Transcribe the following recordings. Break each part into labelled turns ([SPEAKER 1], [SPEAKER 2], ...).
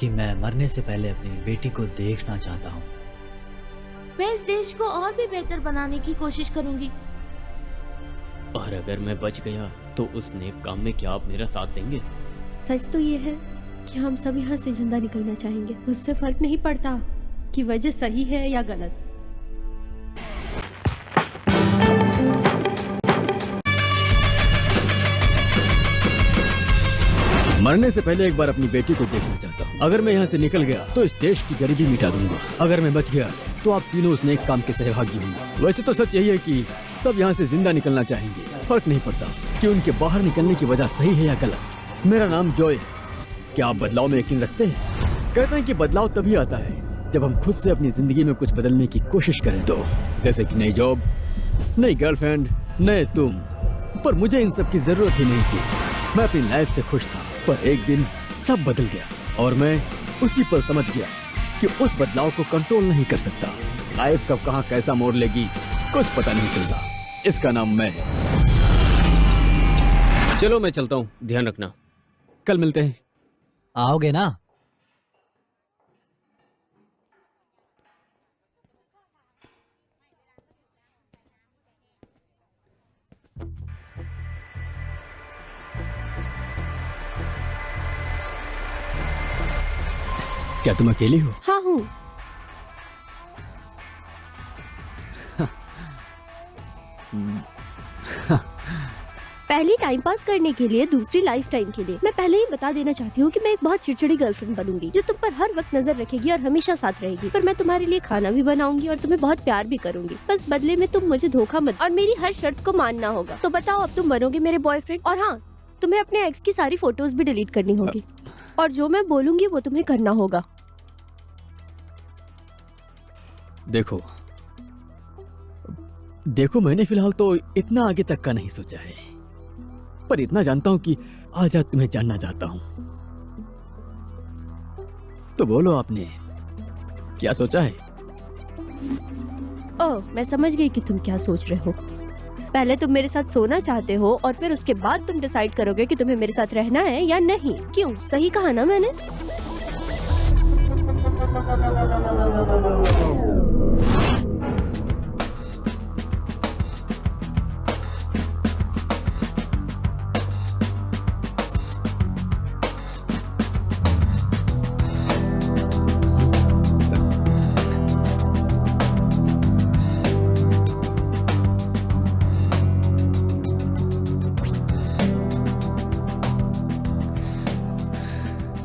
[SPEAKER 1] कि मैं मरने से पहले अपनी बेटी को देखना चाहता हूँ।
[SPEAKER 2] मैं इस देश को और भी बेहतर बनाने की कोशिश करूंगी।
[SPEAKER 3] और अगर मैं बच गया तो उस नेक काम में क्या आप मेरा साथ देंगे?
[SPEAKER 4] सच तो ये है कि हम सब यहाँ से जिंदा निकलना चाहेंगे। उससे फर्क नहीं पड़ता कि वजह सही है या गलत।
[SPEAKER 5] मरने से पहले एक बार अपनी बेटी को देखना चाहता हूँ। अगर मैं यहाँ से निकल गया तो इस देश की गरीबी मिटा दूंगा। अगर मैं बच गया तो आप तीनों उस नेक काम के सहभागी होंगे। वैसे तो सच यही है कि सब यहाँ से जिंदा निकलना चाहेंगे। फर्क नहीं पड़ता कि उनके बाहर निकलने की वजह सही है या गलत। मेरा नाम जॉय है। क्या आप बदलाव में यकीन रखते हैं? कहते हैं कि बदलाव तभी आता है जब हम खुद से अपनी जिंदगी में कुछ बदलने की कोशिश करें तो। जैसे कि नई जॉब, नई गर्लफ्रेंड, नए तुम। पर मुझे इन सब की जरूरत ही नहीं थी। मैं अपनी लाइफ से खुश था। पर एक दिन सब बदल गया और मैं उसी पर समझ गया कि उस बदलाव को कंट्रोल नहीं कर सकता। लाइफ कब कहाँ कैसा मोड़ लेगी कुछ पता नहीं चलता। इसका नाम मैं है।
[SPEAKER 3] चलो मैं चलता हूँ, ध्यान रखना।
[SPEAKER 5] कल मिलते हैं।
[SPEAKER 1] आओगे ना?
[SPEAKER 5] क्या तुम अकेली हो?
[SPEAKER 4] हाँ हूँ। पहली टाइम पास करने के लिए, दूसरी लाइफ टाइम के लिए। मैं पहले ही बता देना चाहती हूँ कि मैं एक बहुत चिड़चिड़ी गर्लफ्रेंड बनूंगी जो तुम पर हर वक्त नजर रखेगी और हमेशा साथ रहेगी। पर मैं तुम्हारे लिए खाना भी बनाऊंगी और तुम्हें बहुत प्यार भी करूंगी। बस बदले में तुम मुझे धोखा मत और मेरी हर शर्त को मानना होगा। तो बताओ, अब तुम बनोगे मेरे बॉयफ्रेंड? और हाँ, तुम्हें अपने एक्स की सारी फोटोज भी डिलीट करनी होगी और जो मैं बोलूंगी वो तुम्हें करना होगा।
[SPEAKER 5] देखो मैंने फिलहाल तो इतना आगे तक का नहीं सोचा है, पर इतना जानता हूँ कि आज तुम्हें जानना चाहता हूँ। तो बोलो, आपने क्या सोचा है?
[SPEAKER 4] ओह, मैं समझ गई कि तुम क्या सोच रहे हो। पहले तुम मेरे साथ सोना चाहते हो और फिर उसके बाद तुम डिसाइड करोगे कि तुम्हें मेरे साथ रहना है या नहीं। क्यों? सही कहा ना मैंने?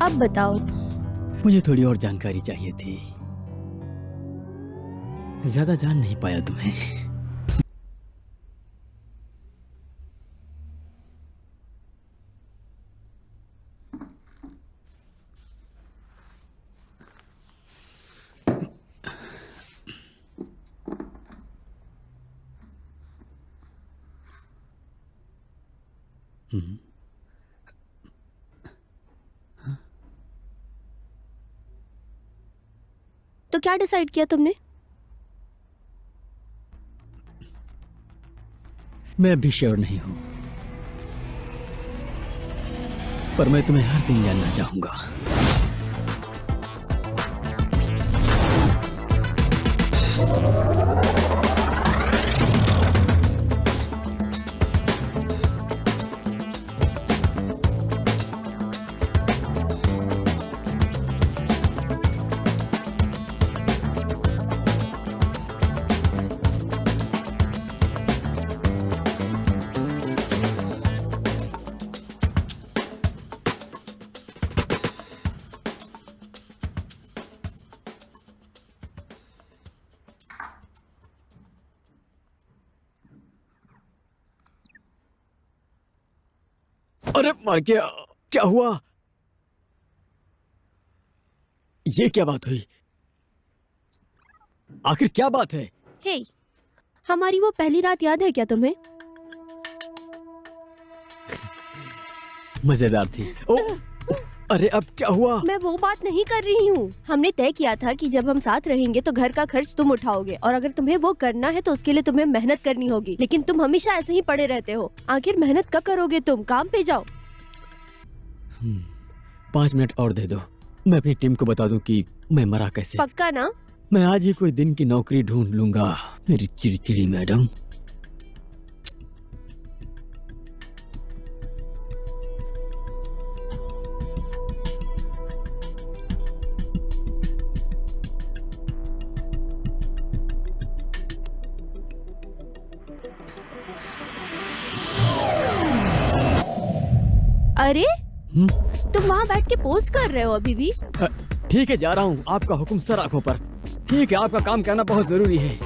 [SPEAKER 4] अब बताओ।
[SPEAKER 5] मुझे थोड़ी और जानकारी चाहिए थी। ज्यादा जान नहीं पाया तुम्हें।
[SPEAKER 4] तो क्या डिसाइड किया तुमने?
[SPEAKER 5] मैं अभी श्योर नहीं हूं, पर मैं तुम्हें हर दिन जानना चाहूंगा। अरे मर गया। क्या हुआ? ये क्या बात हुई? आखिर क्या बात है?
[SPEAKER 4] हे, हमारी वो पहली रात याद है क्या तुम्हें?
[SPEAKER 5] मजेदार थी। ओ, अरे अब क्या हुआ?
[SPEAKER 4] मैं वो बात नहीं कर रही हूँ। हमने तय किया था कि जब हम साथ रहेंगे तो घर का खर्च तुम उठाओगे और अगर तुम्हें वो करना है तो उसके लिए तुम्हें मेहनत करनी होगी। लेकिन तुम हमेशा ऐसे ही पड़े रहते हो। आखिर मेहनत कब करोगे तुम? काम पे जाओ।
[SPEAKER 5] 5 मिनट और दे दो, मैं अपनी टीम को बता दूं कि मैं मरा कैसे।
[SPEAKER 4] पक्का ना?
[SPEAKER 5] मैं आज ही कोई दिन की नौकरी ढूंढ लूंगा मेरी चिड़चिड़ी मैडम।
[SPEAKER 4] अरे तुम वहाँ बैठ के पोस्ट कर रहे हो अभी भी?
[SPEAKER 5] ठीक है, जा रहा हूँ। आपका हुक्म सर आंखों पर। ठीक है, आपका काम करना बहुत जरूरी है।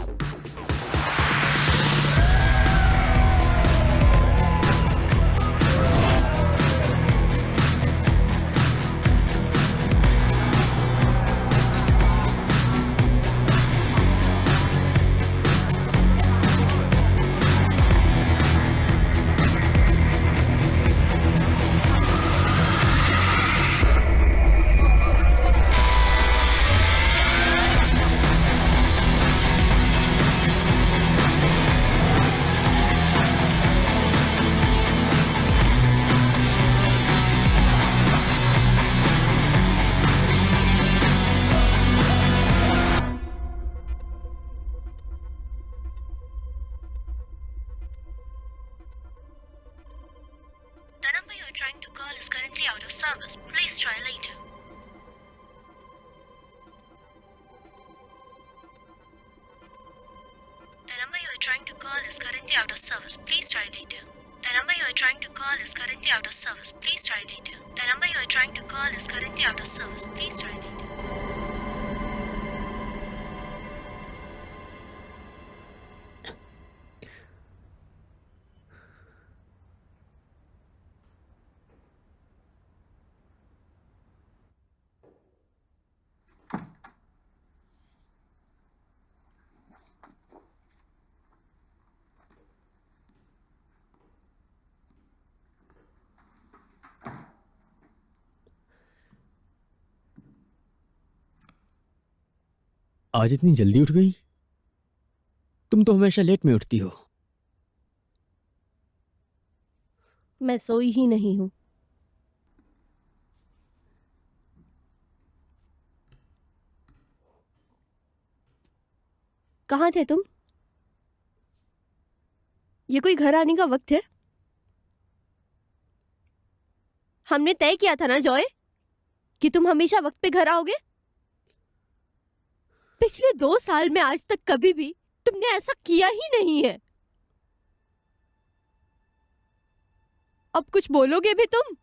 [SPEAKER 4] The number you are trying to call is currently out of service. Please try later. The number you are trying to call is currently out of service. Please try later. The number you are trying to call is currently out of service. Please try later. The number you are trying to call is currently out of service. Please try later.
[SPEAKER 5] आज इतनी जल्दी उठ गई? तुम तो हमेशा late में उठती हो।
[SPEAKER 4] मैं सोई ही नहीं हूँ। कहाँ थे तुम? ये कोई घर आने का वक्त है? हमने तय किया था ना जॉय कि तुम हमेशा वक्त पे घर आओगे। पिछले 2 साल में आज तक कभी भी तुमने ऐसा किया ही नहीं है। अब कुछ बोलोगे भी तुम?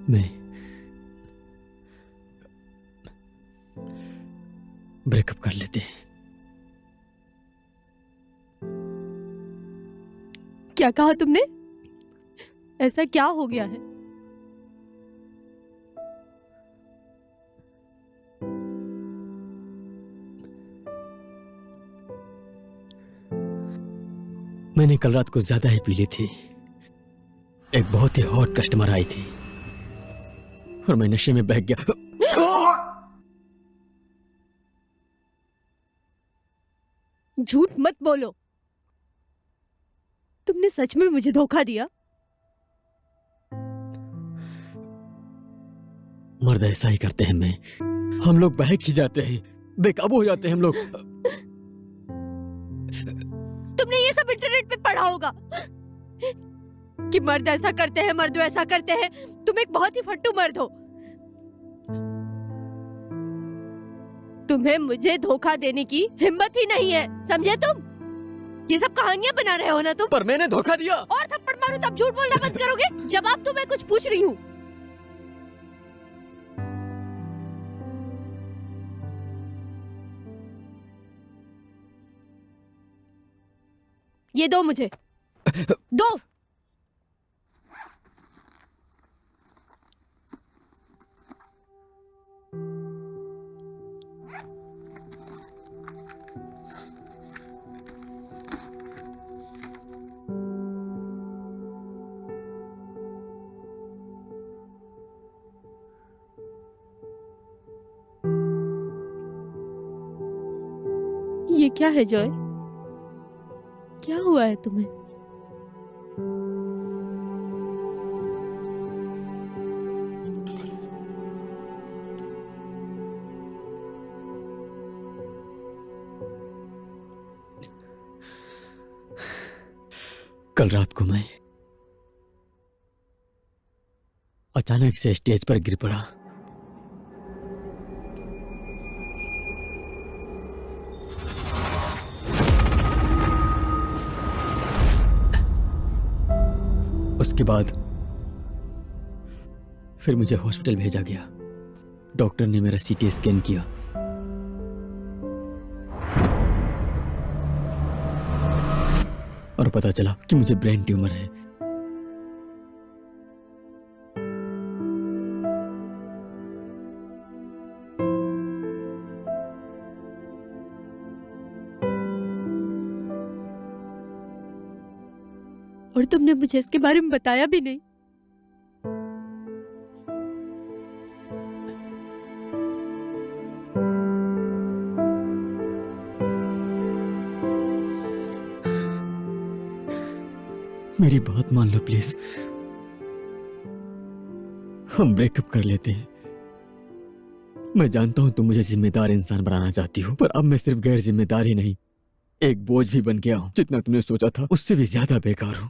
[SPEAKER 5] मैं ब्रेकअप कर लेते हैं।
[SPEAKER 4] क्या कहा तुमने? ऐसा क्या हो गया है?
[SPEAKER 5] मैंने कल रात को ज्यादा ही पी ली थी। एक बहुत ही हॉट कस्टमर आई थी और मैं नशे में बह गया।
[SPEAKER 4] झूठ मत बोलो। तुमने सच में मुझे धोखा दिया?
[SPEAKER 5] मर्द ऐसा ही करते हैं। हम लोग बहक ही जाते हैं, बेकाबू हो जाते हैं हम लोग।
[SPEAKER 4] तुमने ये सब इंटरनेट पे पढ़ा होगा कि मर्द ऐसा करते हैं, मर्द वैसा करते हैं। तुम एक बहुत ही फट्टू मर्द हो। तुम्हें मुझे धोखा देने की हिम्मत ही नहीं है, समझे तुम? ये सब कहानियां बना रहे हो ना तुम?
[SPEAKER 5] पर मैंने धोखा दिया।
[SPEAKER 4] और थप्पड़ मारूं तब झूठ बोलना बंद करोगे? जवाब तो मैं कुछ पूछ रही हूँ। ये दो मुझे, दो। ये क्या है जॉय? क्या हुआ है तुम्हें?
[SPEAKER 5] कल रात को मैं अचानक से स्टेज पर गिर पड़ा। उसके बाद फिर मुझे हॉस्पिटल भेजा गया। डॉक्टर ने मेरा सीटी स्कैन किया। और पता चला कि मुझे ब्रेन ट्यूमर है।
[SPEAKER 4] और तुमने मुझे इसके बारे में बताया भी नहीं।
[SPEAKER 5] मेरी बात मान लो प्लीज। हम ब्रेकअप कर लेते हैं। मैं जानता हूं तुम मुझे जिम्मेदार इंसान बनाना चाहती हो, पर अब मैं सिर्फ गैर जिम्मेदार ही नहीं, एक बोझ भी बन गया हूं। जितना तुमने सोचा था उससे भी ज्यादा बेकार हूं।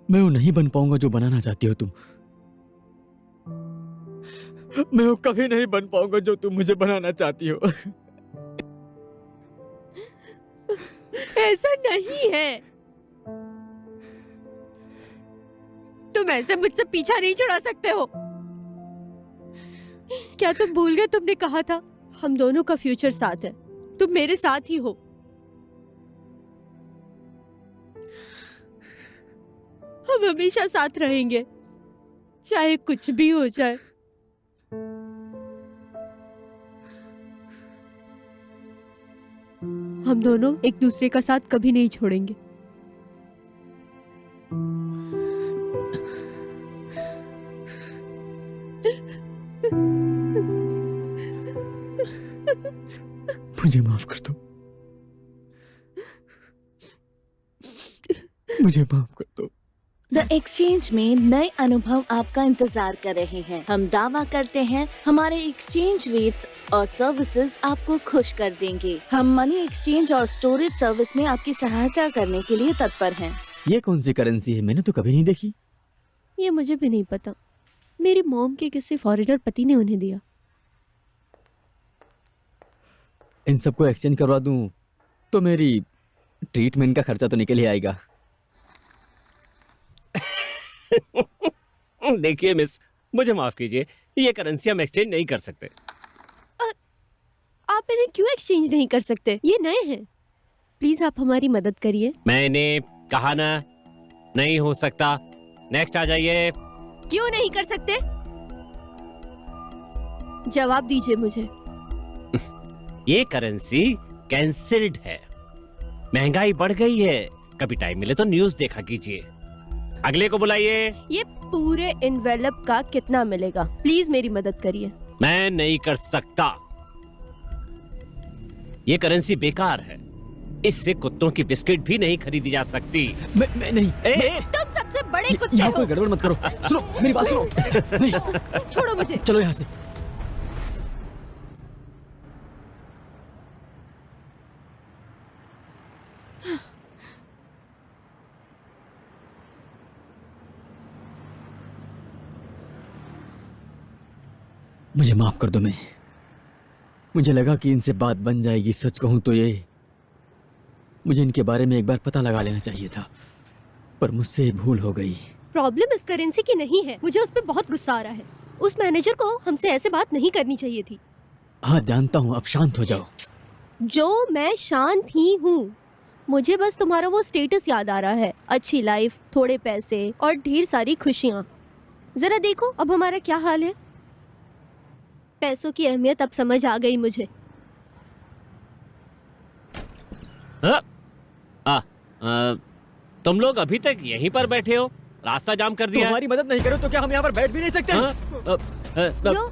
[SPEAKER 5] मैं वो नहीं बन पाऊंगा जो बनाना चाहती हो तुम। मैं वो कभी नहीं बन पाऊंगा जो तुम मुझे बनाना चाहती हो।
[SPEAKER 4] ऐसा नहीं है। तुम ऐसे मुझसे पीछा नहीं छुड़ा सकते हो। क्या तुम भूल गए तुमने कहा था हम दोनों का फ्यूचर साथ है? तुम मेरे साथ ही हो। हम हमेशा साथ रहेंगे, चाहे कुछ भी हो जाए। हम दोनों एक दूसरे का साथ कभी नहीं छोड़ेंगे।
[SPEAKER 5] मुझे माफ कर दो। मुझे माफ कर दो।
[SPEAKER 2] द एक्सचेंज में नए अनुभव आपका इंतजार कर रहे हैं। हम दावा करते हैं हमारे एक्सचेंज रेट्स और सर्विसेज आपको खुश कर देंगे। हम मनी एक्सचेंज और स्टोरेज सर्विस में आपकी सहायता करने के लिए तत्पर हैं।
[SPEAKER 5] ये कौन सी करेंसी है? मैंने तो कभी नहीं देखी।
[SPEAKER 4] ये मुझे भी नहीं पता। मेरी मॉम के किसी फॉरेनर पति ने उन्हें दिया।
[SPEAKER 5] इन सबको एक्सचेंज करवा दूं तो मेरी ट्रीटमेंट का खर्चा तो निकल ही आएगा।
[SPEAKER 6] देखिए मिस, मुझे माफ कीजिए, ये करेंसी हम एक्सचेंज नहीं कर सकते।
[SPEAKER 4] आप इन्हें क्यों एक्सचेंज नहीं कर सकते? ये नए हैं। प्लीज आप हमारी मदद करिए।
[SPEAKER 6] मैंने कहा ना, नहीं हो सकता। नेक्स्ट आ जाइए।
[SPEAKER 4] क्यों नहीं कर सकते? जवाब दीजिए मुझे।
[SPEAKER 6] ये करेंसी कैंसिल्ड है। महंगाई बढ़ गई है। कभी टाइम मिले तो न्यूज़ देखा कीजिए। अगले को बुलाइए।
[SPEAKER 4] ये पूरे एनवेलप का कितना मिलेगा? प्लीज मेरी मदद करिए।
[SPEAKER 6] मैं नहीं कर सकता। ये करेंसी बेकार है। इससे कुत्तों की बिस्किट भी नहीं खरीदी जा सकती।
[SPEAKER 5] मैं नहीं।
[SPEAKER 4] तुम सबसे बड़े कुत्ते
[SPEAKER 5] यहाँ
[SPEAKER 4] हो।
[SPEAKER 5] कोई गड़बड़ मत करो। सुनो मेरी बात सुनो। नहीं,
[SPEAKER 4] छोड़ो मुझे।
[SPEAKER 5] चलो यहाँ से। मुझे माफ कर दो। मुझे लगा कि इनसे बात बन जाएगी। सच कहूं तो ये मुझे इनके बारे में एक बार पता लगा लेना चाहिए था, पर मुझसे भूल हो गई।
[SPEAKER 4] प्रॉब्लम इस करेंसी की नहीं है। मुझे उस पर बहुत गुस्सा आ रहा है। उस मैनेजर को हमसे ऐसे बात नहीं करनी चाहिए थी।
[SPEAKER 5] हाँ जानता हूँ, अब शांत हो जाओ।
[SPEAKER 4] जो मैं शांत ही हूँ। मुझे बस तुम्हारा वो स्टेटस याद आ रहा है। अच्छी लाइफ, थोड़े पैसे और ढेर सारी खुशियाँ। जरा देखो अब हमारा क्या हाल है। पैसों की अहमियत अब समझ आ गई मुझे।
[SPEAKER 6] तुम लोग अभी तक यहीं पर बैठे हो? रास्ता जाम कर दिया।
[SPEAKER 5] हमारी मदद नहीं करो तो क्या हम यहाँ पर बैठ भी नहीं सकते?
[SPEAKER 4] जो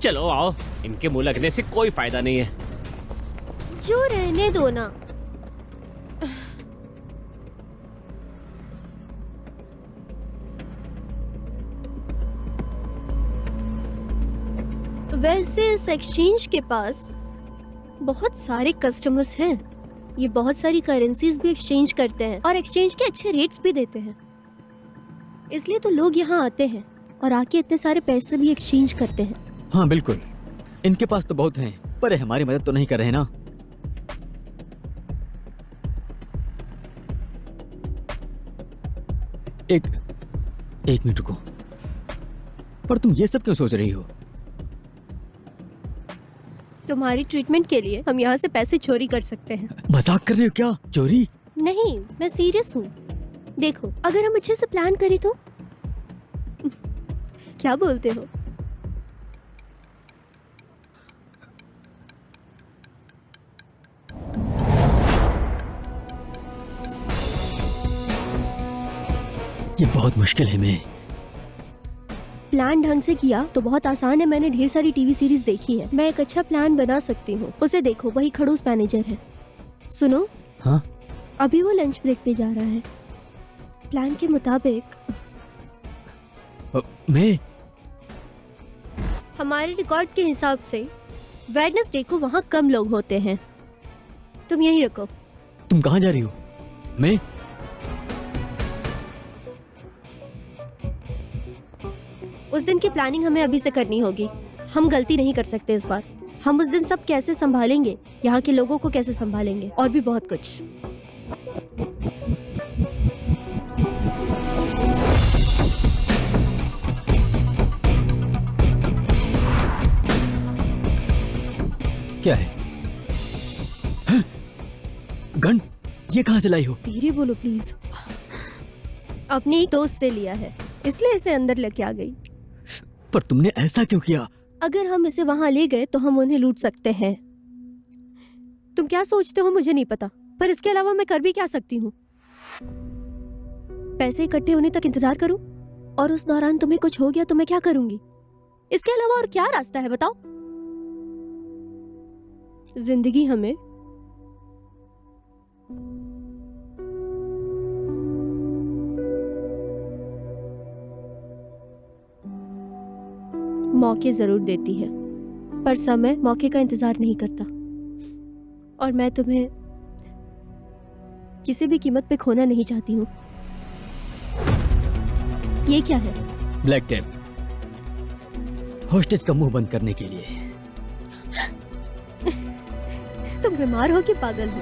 [SPEAKER 6] चलो आओ, इनके मुंह लगने से कोई फायदा नहीं है।
[SPEAKER 4] जो रहने दो ना। वैसे इस एक्सचेंज के पास बहुत सारे कस्टमर्स हैं। ये बहुत सारी करेंसीज भी एक्सचेंज करते हैं और एक्सचेंज के अच्छे रेट्स भी देते हैं। इसलिए तो लोग यहाँ आते हैं और आके इतने सारे पैसे भी एक्सचेंज करते हैं।
[SPEAKER 5] हाँ बिल्कुल, इनके पास तो बहुत हैं, पर ये हमारी मदद तो नहीं कर रहे ना। एक मिनट रुको, पर तुम ये सब क्यों सोच रही हो?
[SPEAKER 4] तुम्हारी ट्रीटमेंट के लिए हम यहाँ से पैसे चोरी कर सकते हैं।
[SPEAKER 5] मजाक कर रही हो क्या? चोरी?
[SPEAKER 4] नहीं, मैं सीरियस हूँ। देखो, अगर हम अच्छे से प्लान करें तो क्या बोलते हो?
[SPEAKER 5] ये बहुत मुश्किल है। मैं
[SPEAKER 4] प्लान ढंग से किया तो बहुत आसान है। मैंने ढेर सारी टीवी सीरीज देखी है। मैं एक अच्छा प्लान बना सकती हूँ। उसे देखो, वही खड़ूस मैनेजर है। सुनो,
[SPEAKER 5] हाँ?
[SPEAKER 4] अभी वो लंच ब्रेक पे जा रहा है। प्लान के मुताबिक
[SPEAKER 5] मैं
[SPEAKER 4] हमारे रिकॉर्ड के हिसाब से वेडनेसडे को वहाँ कम लोग होते हैं। तुम यहीं रुको।
[SPEAKER 5] तुम कहाँ जा रही हो? मैं
[SPEAKER 4] उस दिन की प्लानिंग हमें अभी से करनी होगी। हम गलती नहीं कर सकते इस बार। हम उस दिन सब कैसे संभालेंगे, यहाँ के लोगों को कैसे संभालेंगे, और भी बहुत कुछ।
[SPEAKER 5] क्या है? हाँ? गन ये कहाँ से लाई हो?
[SPEAKER 4] धीरे बोलो प्लीज। अपने एक दोस्त से लिया है, इसलिए इसे अंदर लेके आ गई।
[SPEAKER 5] पर तुमने ऐसा क्यों किया?
[SPEAKER 4] अगर हम इसे वहां ले गए तो हम उन्हें लूट सकते हैं। तुम क्या सोचते हो मुझे नहीं पता, पर इसके अलावा मैं कर भी क्या सकती हूँ? पैसे इकट्ठे होने तक इंतजार करूं, और उस दौरान तुम्हें कुछ हो गया तो मैं क्या करूंगी? इसके अलावा और क्या रास्ता है बताओ? जिंदगी हमें मौके जरूर देती है, पर समय मौके का इंतजार नहीं करता। और मैं तुम्हें किसी भी कीमत पे खोना नहीं चाहती हूँ। ये क्या है?
[SPEAKER 5] ब्लैक टेप, होस्टेज का मुंह बंद करने के लिए।
[SPEAKER 4] तुम बीमार हो कि पागल हो?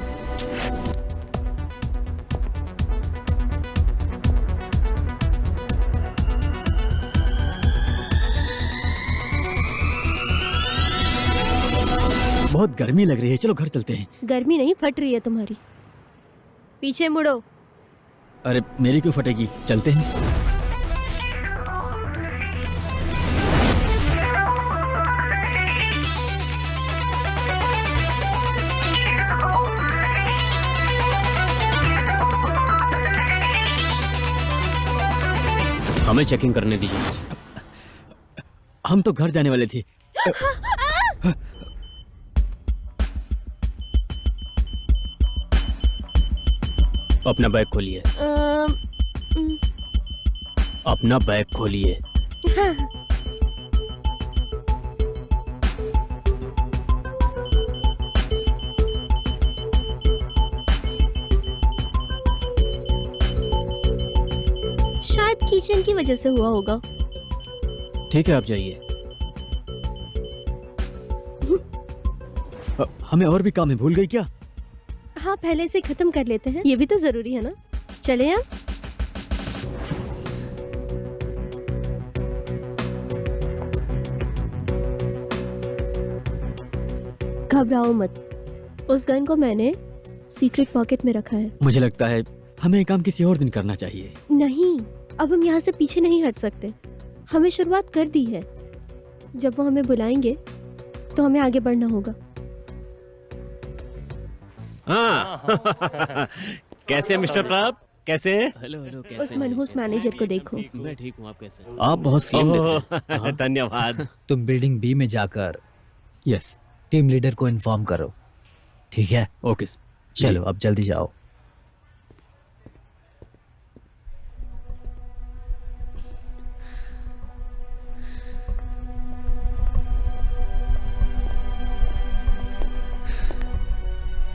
[SPEAKER 5] बहुत गर्मी लग रही है, चलो घर चलते हैं।
[SPEAKER 4] गर्मी नहीं, फट रही है तुम्हारी। पीछे मुड़ो।
[SPEAKER 5] अरे मेरी क्यों फटेगी, चलते हैं।
[SPEAKER 3] हमें चेकिंग करने दीजिए।
[SPEAKER 5] हम तो घर जाने वाले थे।
[SPEAKER 3] अपना बैग खोलिए। अपना बैग खोलिए।
[SPEAKER 4] शायद किचन की वजह से हुआ होगा।
[SPEAKER 3] ठीक है, आप जाइए।
[SPEAKER 5] हमें और भी काम है, भूल गई क्या?
[SPEAKER 4] हाँ, पहले से खत्म कर लेते हैं, ये भी तो जरूरी है ना। चले आप। घबराओ मत, उस गन को मैंने सीक्रेट पॉकेट में रखा है।
[SPEAKER 5] मुझे लगता है हमें ये काम किसी और दिन करना चाहिए।
[SPEAKER 4] नहीं, अब हम यहाँ से पीछे नहीं हट सकते। हमें शुरुआत कर दी है, जब वो हमें बुलाएंगे तो हमें आगे बढ़ना होगा।
[SPEAKER 6] हाँ। कैसे मिस्टर प्रताप, कैसे हैं?
[SPEAKER 3] हेलो हेलो,
[SPEAKER 4] उस
[SPEAKER 3] कैसे हैं?
[SPEAKER 4] मनहूस मैनेजर को देखो।
[SPEAKER 3] मैं ठीक हूँ, आप कैसे हैं?
[SPEAKER 5] आप बहुत स्लिम दिख रहे हैं।
[SPEAKER 6] ओह, धन्यवाद।
[SPEAKER 1] तुम बिल्डिंग बी में जाकर
[SPEAKER 5] यस,
[SPEAKER 1] टीम लीडर को इन्फॉर्म करो, ठीक है?
[SPEAKER 5] ओके।
[SPEAKER 1] चलो अब जल्दी जाओ।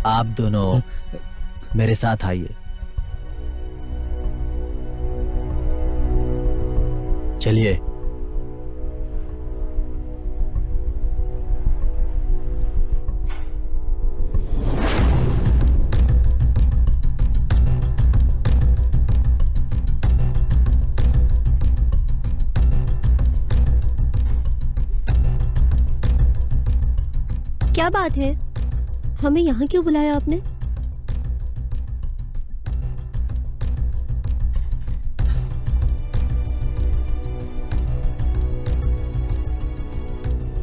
[SPEAKER 1] आप दोनों मेरे साथ आइए। चलिए।
[SPEAKER 4] क्या बात है, हमें यहाँ क्यों बुलाया आपने?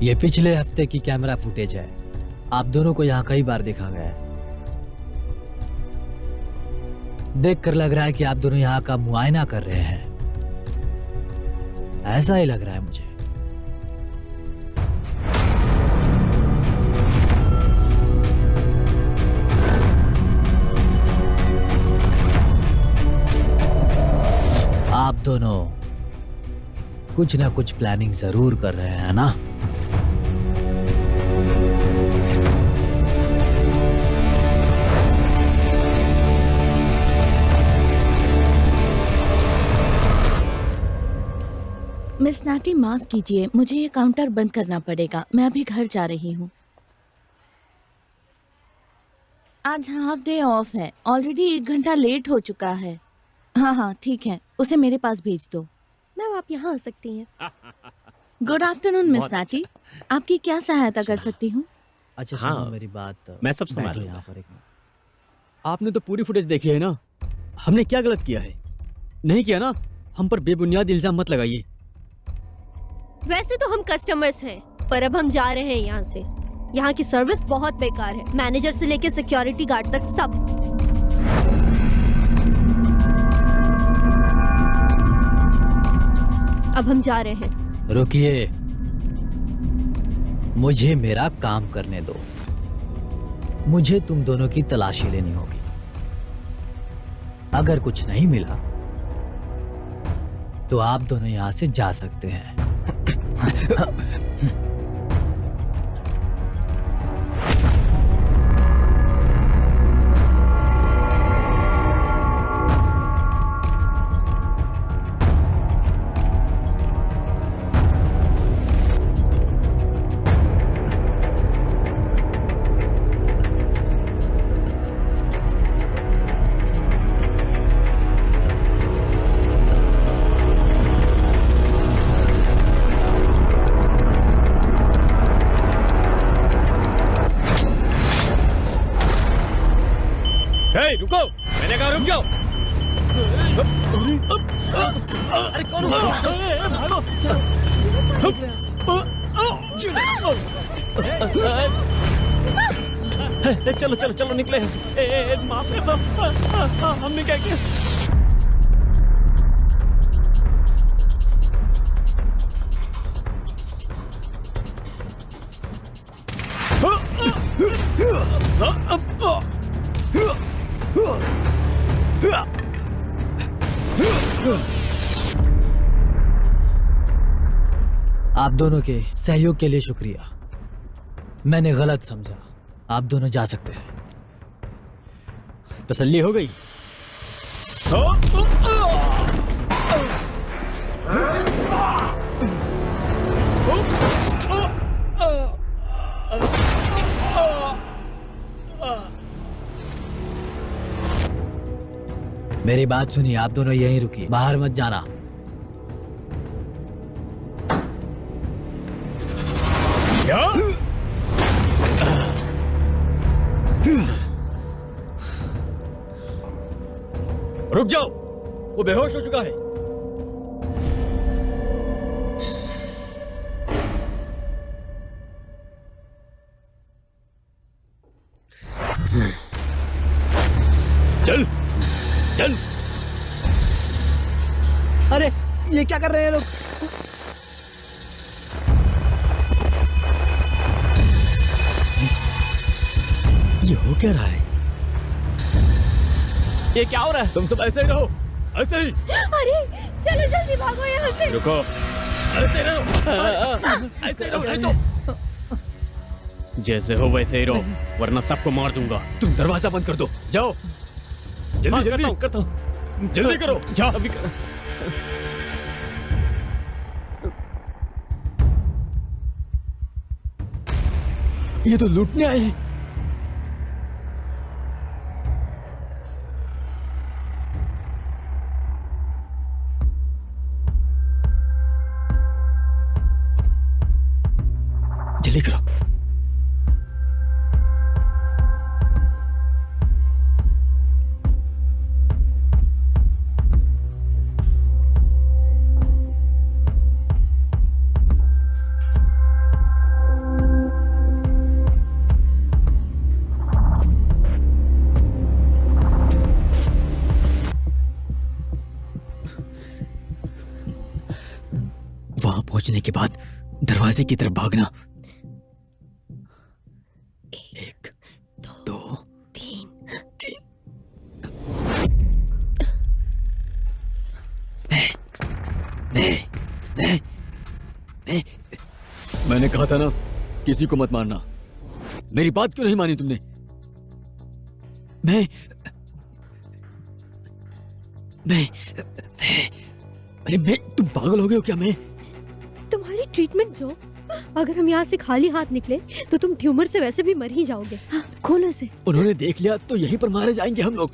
[SPEAKER 1] ये पिछले हफ्ते की कैमरा फुटेज है। आप दोनों को यहाँ कई बार देखा गया है। देखकर लग रहा है कि आप दोनों यहाँ का मुआयना कर रहे हैं। ऐसा ही लग रहा है मुझे। आप दोनों कुछ ना कुछ प्लानिंग जरूर कर रहे हैं ना?
[SPEAKER 2] मिस नाटी, माफ कीजिए, मुझे ये काउंटर बंद करना पड़ेगा। मैं अभी घर जा रही हूँ। आज हाफ डे ऑफ है। ऑलरेडी 1 घंटा लेट हो चुका है। हाँ हाँ ठीक है, उसे मेरे पास भेज दो।
[SPEAKER 4] मैम आप यहाँ आ सकती हैं।
[SPEAKER 2] गुड आफ्टरनून मिस
[SPEAKER 6] बहुत
[SPEAKER 2] नाटी, आपकी क्या सहायता कर सकती हूँ?
[SPEAKER 1] अच्छा
[SPEAKER 6] हाँ,
[SPEAKER 1] सुनो मेरी बात।
[SPEAKER 6] मैं सब संभाल
[SPEAKER 1] बैठो
[SPEAKER 6] लूंगा।
[SPEAKER 1] यहाँ पर एक मिनट।
[SPEAKER 5] आपने तो पूरी फुटेज देखी है ना। हमने क्या गलत किया है? नहीं किया ना। हम पर बेबुनियाद इल्जाम मत लगाइए।
[SPEAKER 4] वैसे तो हम कस्टमर्स हैं, पर अब हम जा रहे हैं यहाँ से। यहाँ की सर्विस बहुत बेकार है, मैनेजर से लेके सिक्योरिटी गार्ड तक सब। अब हम जा रहे हैं।
[SPEAKER 1] रुकिए, मुझे मेरा काम करने दो। मुझे तुम दोनों की तलाशी लेनी होगी। अगर कुछ नहीं मिला तो आप दोनों यहां से जा सकते हैं।
[SPEAKER 5] हे, रुको। मैंने कहा रुक जाओ। अरे कौन हो? भागो।
[SPEAKER 6] चलो चलो चलो निकले यहाँ से। माफ कर दो, हमने क्या किया?
[SPEAKER 1] आप दोनों के सहयोग के लिए शुक्रिया। मैंने गलत समझा। आप दोनों जा सकते हैं।
[SPEAKER 5] तसल्ली हो गई?
[SPEAKER 1] मेरी बात सुनिए, आप दोनों यहीं रुकिए, बाहर मत जाना।
[SPEAKER 5] रुक जाओ, वो बेहोश हो चुका है। चल चल।
[SPEAKER 1] अरे ये क्या कर रहे हैं लोग?
[SPEAKER 5] ये हो क्या रहा है?
[SPEAKER 3] ये क्या हो रहा है?
[SPEAKER 5] तुम सब ऐसे ही रहो, ऐसे ही
[SPEAKER 4] अरे चलो जल्दी भागो यहाँ से।
[SPEAKER 3] रुको।
[SPEAKER 5] ऐसे रहो, ऐसे ही रहो, नहीं तो
[SPEAKER 3] जैसे हो वैसे ही रहो, वरना सबको मार दूंगा।
[SPEAKER 5] तुम दरवाजा बंद कर दो, जाओ जल्दी
[SPEAKER 3] हाँ,
[SPEAKER 5] जल्दी
[SPEAKER 3] करता हूँ।
[SPEAKER 5] जल्दी करो, जाओ।
[SPEAKER 3] अभी कर...
[SPEAKER 5] ये तो लूटने आए हैं। जल्दी करो। वहां पहुंचने के बाद दरवाजे की तरफ भागना। 1 2 3। मैंने कहा था ना, किसी को मत मारना। मेरी बात क्यों नहीं मानी तुमने? मैं अरे मैं, तुम पागल हो गए हो क्या? मैं
[SPEAKER 4] तुम्हारी ट्रीटमेंट जो, अगर हम यहाँ से खाली हाथ निकले तो तुम ट्यूमर से वैसे भी मर ही जाओगे। हाँ, खोलो इसे।
[SPEAKER 5] उन्होंने देख लिया तो यहीं पर मारे जाएंगे हम लोग।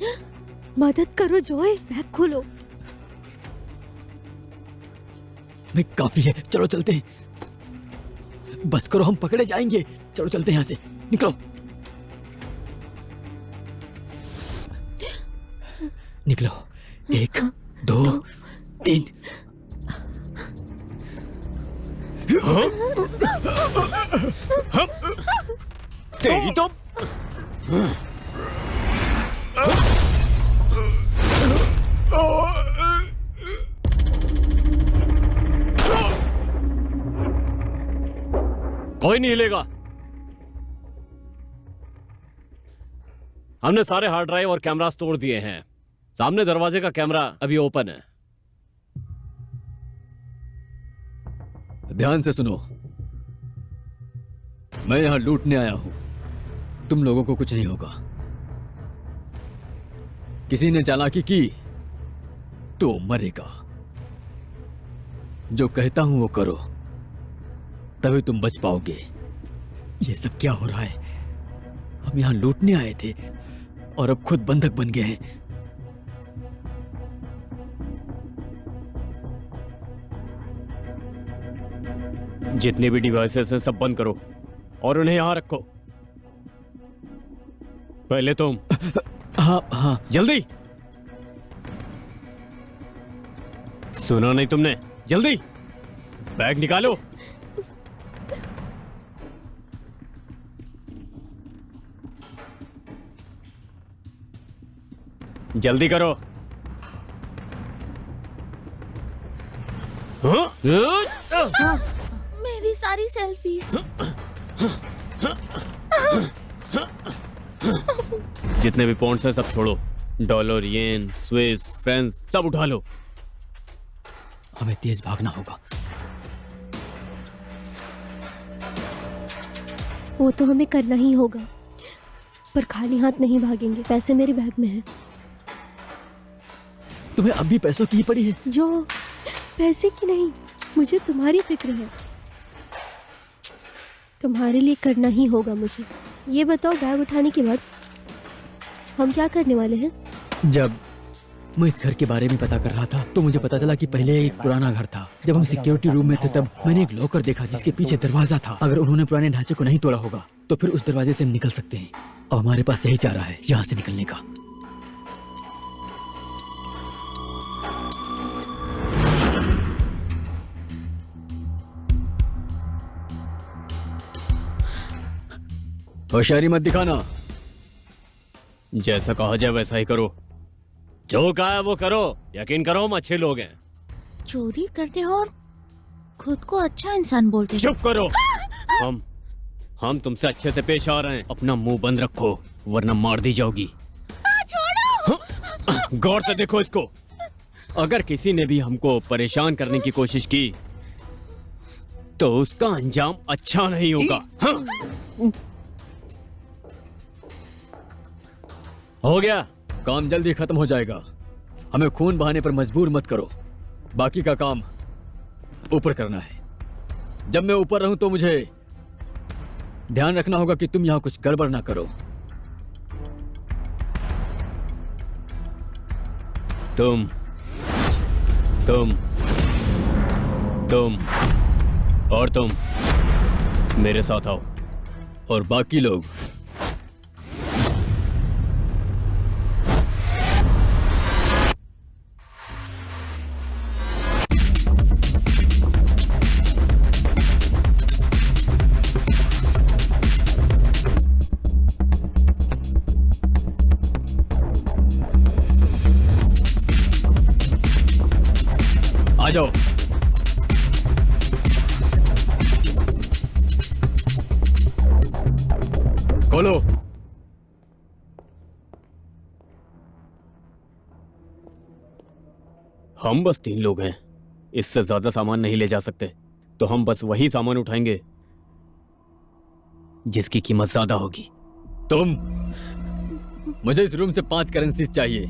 [SPEAKER 4] मदद करो जॉय, बैग खोलो।
[SPEAKER 5] मैं काफी है, चलो चलते हैं। बस करो, हम पकड़े जाएंगे। चलो चलते हैं यहाँ से, निकलो। निकलो। 1 2 3।
[SPEAKER 3] तेरी तो
[SPEAKER 6] कोई नहीं हिलेगा। हमने सारे हार्ड ड्राइव और कैमरास तोड़ दिए हैं। सामने दरवाजे का कैमरा अभी ओपन है।
[SPEAKER 5] ध्यान से सुनो, मैं यहां लूटने आया हूं। तुम लोगों को कुछ नहीं होगा। किसी ने चालाकी की तो मरेगा। जो कहता हूं वो करो, तभी तुम बच पाओगे। ये सब क्या हो रहा है? हम यहां लूटने आए थे और अब खुद बंधक बन गए हैं।
[SPEAKER 3] जितने भी डिवाइसेस हैं सब बंद करो और उन्हें यहां रखो। पहले तुम।
[SPEAKER 5] हाँ हाँ,
[SPEAKER 3] जल्दी। सुना नहीं तुमने? जल्दी बैग निकालो। जल्दी करो। हाँ?
[SPEAKER 2] मेरी सारी सेल्फीज।
[SPEAKER 3] जितने भी पॉइंट्स हैं सब छोड़ो। डॉलर, येन, स्विस, फ्रेंच सब उठा लो।
[SPEAKER 5] हमें तेज भागना होगा।
[SPEAKER 4] वो तो हमें करना ही होगा, पर खाली हाथ नहीं भागेंगे। पैसे मेरे बैग में हैं।
[SPEAKER 5] तुम्हें अभी पैसों की ही पड़ी है?
[SPEAKER 4] जो पैसे की नहीं, मुझे तुम्हारी फिक्र है। तुम्हारे लिए करना ही होगा मुझे। ये बताओ, बैग उठाने के बाद हम क्या करने वाले हैं?
[SPEAKER 5] जब मैं इस घर के बारे में पता कर रहा था तो मुझे पता चला कि पहले एक पुराना घर था। जब हम सिक्योरिटी रूम में थे तब मैंने एक लॉकर देखा जिसके पीछे दरवाजा था। अगर उन्होंने पुराने ढांचे को नहीं तोड़ा होगा तो फिर उस दरवाजे से हम निकल सकते हैं। अब हमारे पास यही चारा है यहाँ से निकलने का। होशियारी मत दिखाना।
[SPEAKER 3] जैसा कहा जाए वैसा ही करो।
[SPEAKER 6] जो कहा है वो करो। यकीन करो हम अच्छे लोग हैं।
[SPEAKER 2] चोरी करते हो और खुद को अच्छा इंसान बोलते हो।
[SPEAKER 3] चुप करो। हम तुमसे अच्छे से पेश आ रहे हैं। अपना मुंह बंद रखो वरना मार दी जाओगी। गौर से देखो इसको। अगर किसी ने भी हमको परेशान करने की कोशिश की तो उसका अंजाम अच्छा नहीं होगा।
[SPEAKER 5] हो गया, काम जल्दी खत्म हो जाएगा। हमें खून बहाने पर मजबूर मत करो। बाकी का काम ऊपर करना है। जब मैं ऊपर रहूं तो मुझे ध्यान रखना होगा कि तुम यहां कुछ गड़बड़ ना करो।
[SPEAKER 3] तुम और तुम मेरे साथ आओ।
[SPEAKER 5] और बाकी लोग आ जाओ। खोलो।
[SPEAKER 3] हम बस 3 लोग हैं, इससे ज्यादा सामान नहीं ले जा सकते, तो हम बस वही सामान उठाएंगे जिसकी कीमत ज्यादा होगी।
[SPEAKER 5] मुझे इस रूम से 5 करेंसीज चाहिए।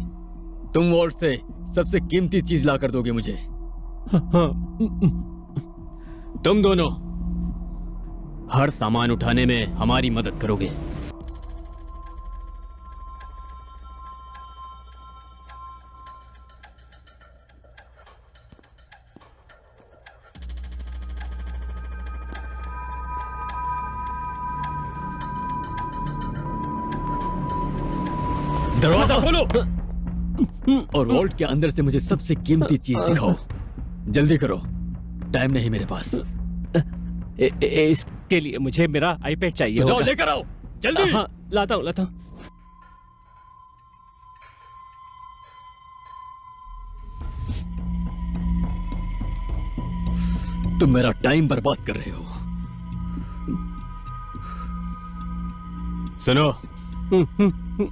[SPEAKER 5] तुम वॉर्ड से सबसे कीमती चीज ला कर दोगे मुझे।
[SPEAKER 3] तुम दोनों हर सामान उठाने में हमारी मदद करोगे।
[SPEAKER 5] दरवाजा खोलो और वॉल्ट के अंदर से मुझे सबसे कीमती चीज दिखाओ। जल्दी करो, टाइम नहीं मेरे पास।
[SPEAKER 6] इसके लिए मुझे मेरा आईपैड चाहिए
[SPEAKER 5] तो जाओ
[SPEAKER 6] होगा।
[SPEAKER 5] लेकर आओ जल्दी।
[SPEAKER 6] हाँ, लाता हूँ।
[SPEAKER 5] तुम मेरा टाइम बर्बाद कर रहे हो।
[SPEAKER 3] सुनो,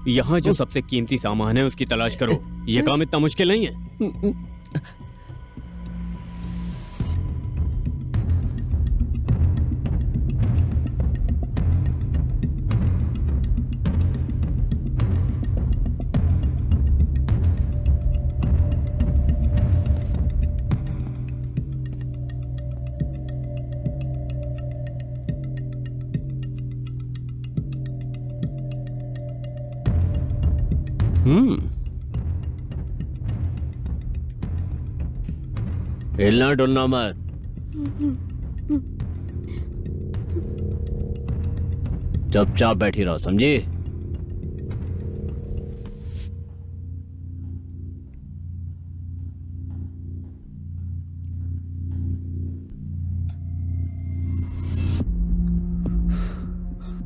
[SPEAKER 3] यहाँ जो सबसे कीमती सामान है उसकी तलाश करो। ये काम इतना मुश्किल नहीं है।
[SPEAKER 6] हिलना डुलना मत। चुपचाप बैठी रहो, समझी?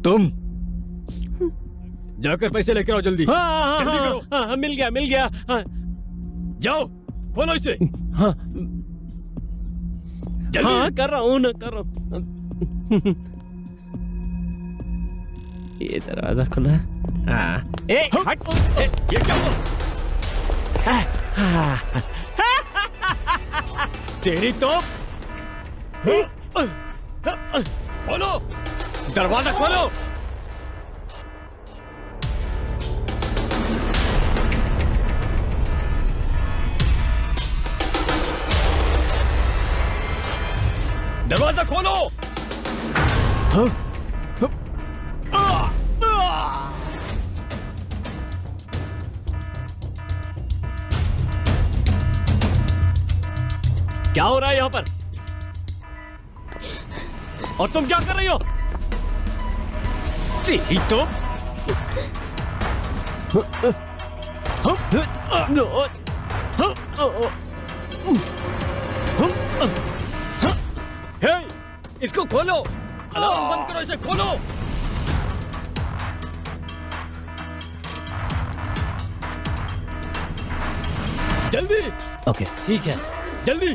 [SPEAKER 5] तुम जाकर पैसे लेकर आओ जल्दी।
[SPEAKER 6] हाँ,
[SPEAKER 5] जल्दी करो।
[SPEAKER 6] हाँ, मिल गया। हाँ,
[SPEAKER 5] जाओ खोलो इसे।
[SPEAKER 6] हाँ,
[SPEAKER 5] जल्दी।
[SPEAKER 6] हाँ, कर रहा हूँ। ये दरवाजा खुला है। हाँ, ए, हट।
[SPEAKER 5] ये क्या हुआ?
[SPEAKER 3] तेरी तो
[SPEAKER 5] खोलो,
[SPEAKER 3] दरवाजा खोलो।
[SPEAKER 5] दरवाजा खोलो।
[SPEAKER 6] क्या हो रहा है यहाँ पर? और तुम क्या कर रही हो?
[SPEAKER 3] तेरी तो
[SPEAKER 5] हे, इसको खोलो। अलार्म बंद करो, इसे खोलो। जल्दी।
[SPEAKER 1] ओके, ठीक है।
[SPEAKER 5] जल्दी।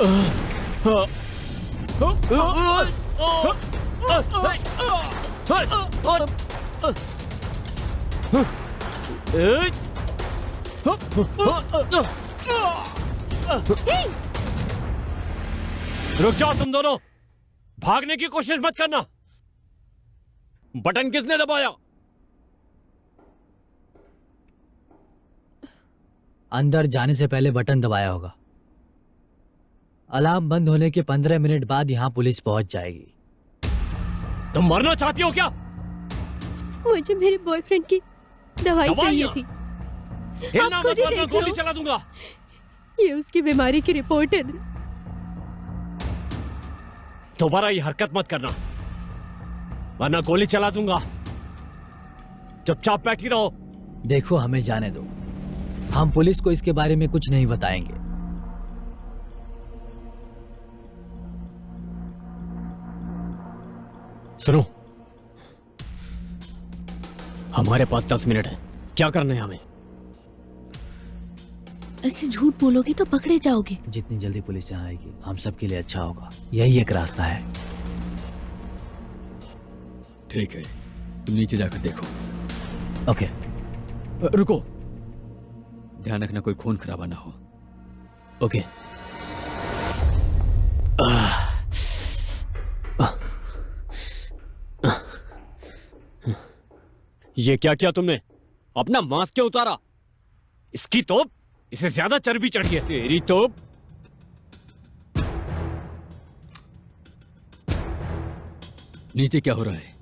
[SPEAKER 6] रुक जाओ तुम दोनों, भागने की कोशिश मत करना। बटन किसने दबाया?
[SPEAKER 1] अंदर जाने से पहले बटन दबाया होगा। अलार्म बंद होने के 15 मिनट बाद यहाँ पुलिस पहुंच जाएगी।
[SPEAKER 6] तुम मरना चाहती हो क्या?
[SPEAKER 4] मुझे मेरे बॉयफ्रेंड की दवाई चाहिए थी।
[SPEAKER 6] हिलना
[SPEAKER 4] आप
[SPEAKER 6] मत
[SPEAKER 4] खुद ही
[SPEAKER 6] वरना
[SPEAKER 4] देख
[SPEAKER 6] गोली
[SPEAKER 4] लो।
[SPEAKER 6] चला दूंगा।
[SPEAKER 4] ये उसकी बीमारी की रिपोर्ट है।
[SPEAKER 6] दोबारा ये हरकत मत करना वरना गोली चला दूंगा। चुपचाप बैठी रहो।
[SPEAKER 1] देखो, हमें जाने दो। हम पुलिस को इसके बारे में कुछ नहीं बताएंगे।
[SPEAKER 3] सुनो, हमारे पास 10 मिनट है। क्या करना है हमें?
[SPEAKER 2] ऐसे झूठ बोलोगे तो पकड़े जाओगे।
[SPEAKER 1] जितनी जल्दी पुलिस यहाँ आएगी हम सबके लिए अच्छा होगा। यही एक रास्ता है।
[SPEAKER 5] ठीक है, तुम नीचे जाकर देखो।
[SPEAKER 1] ओके।
[SPEAKER 5] रुको, ध्यान रखना कोई खून खराबा ना हो।
[SPEAKER 3] ओके। ये क्या किया तुमने? अपना मास्क क्यों उतारा?
[SPEAKER 6] इसकी तोप, इसे ज्यादा चर्बी चढ़ी है।
[SPEAKER 3] तेरी तोप।
[SPEAKER 5] नीचे क्या हो रहा है?